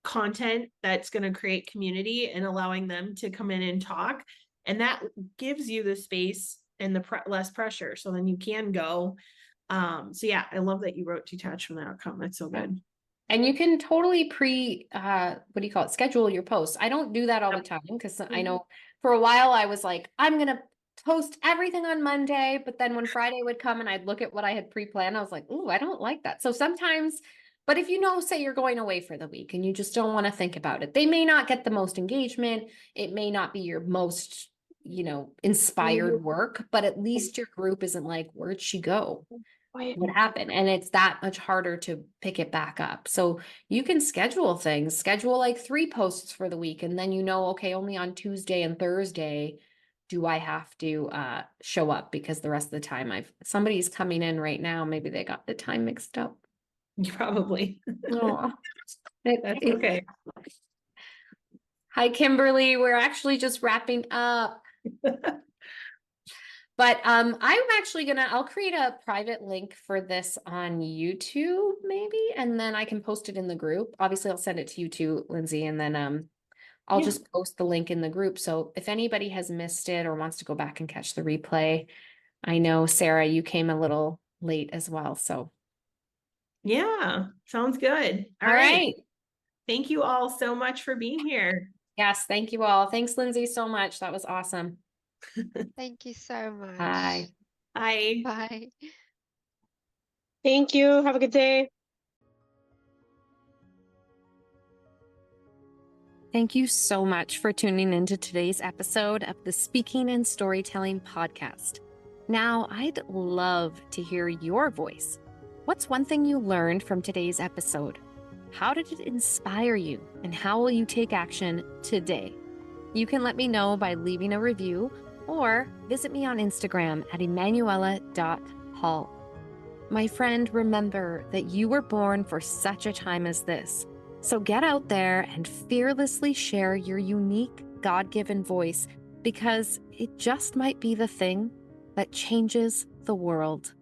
content that's going to create community and allowing them to come in and talk. And that gives you the space and the less pressure. So then you can go. So yeah, I love that you wrote detach from the outcome. That's so good. And you can totally schedule your posts. I don't do that all the time, because I know for a while I was like, I'm going to post everything on Monday. But then when Friday would come and I'd look at what I had pre-planned, I was like, ooh, I don't like that. So sometimes, but if say you're going away for the week and you just don't want to think about it, they may not get the most engagement. It may not be your most, inspired work, but at least your group isn't like, where'd she go? What happened? And it's that much harder to pick it back up. So you can schedule like 3 posts for the week. And then, okay, only on Tuesday and Thursday do I have to show up, because the rest of the time somebody's coming in right now. Maybe they got the time mixed up. Probably. Oh, That's okay. Hi, Kimberly. We're actually just wrapping up. But I'm actually I'll create a private link for this on YouTube, maybe, and then I can post it in the group. Obviously, I'll send it to you too, Lyndsi, and then I'll Yeah. just post the link in the group. So if anybody has missed it or wants to go back and catch the replay, I know, Sarah, you came a little late as well. So Yeah, sounds good. all right. Thank you all so much for being here. Yes, thank you all. Thanks, Lyndsi, so much. That was awesome. Thank you so much. Bye. Bye. Bye. Thank you. Have a good day. Thank you so much for tuning into today's episode of the Speaking and Storytelling Podcast. Now, I'd love to hear your voice. What's one thing you learned from today's episode? How did it inspire you? And how will you take action today? You can let me know by leaving a review or visit me on Instagram at emanuela.hall. My friend, remember that you were born for such a time as this. So get out there and fearlessly share your unique God-given voice, because it just might be the thing that changes the world.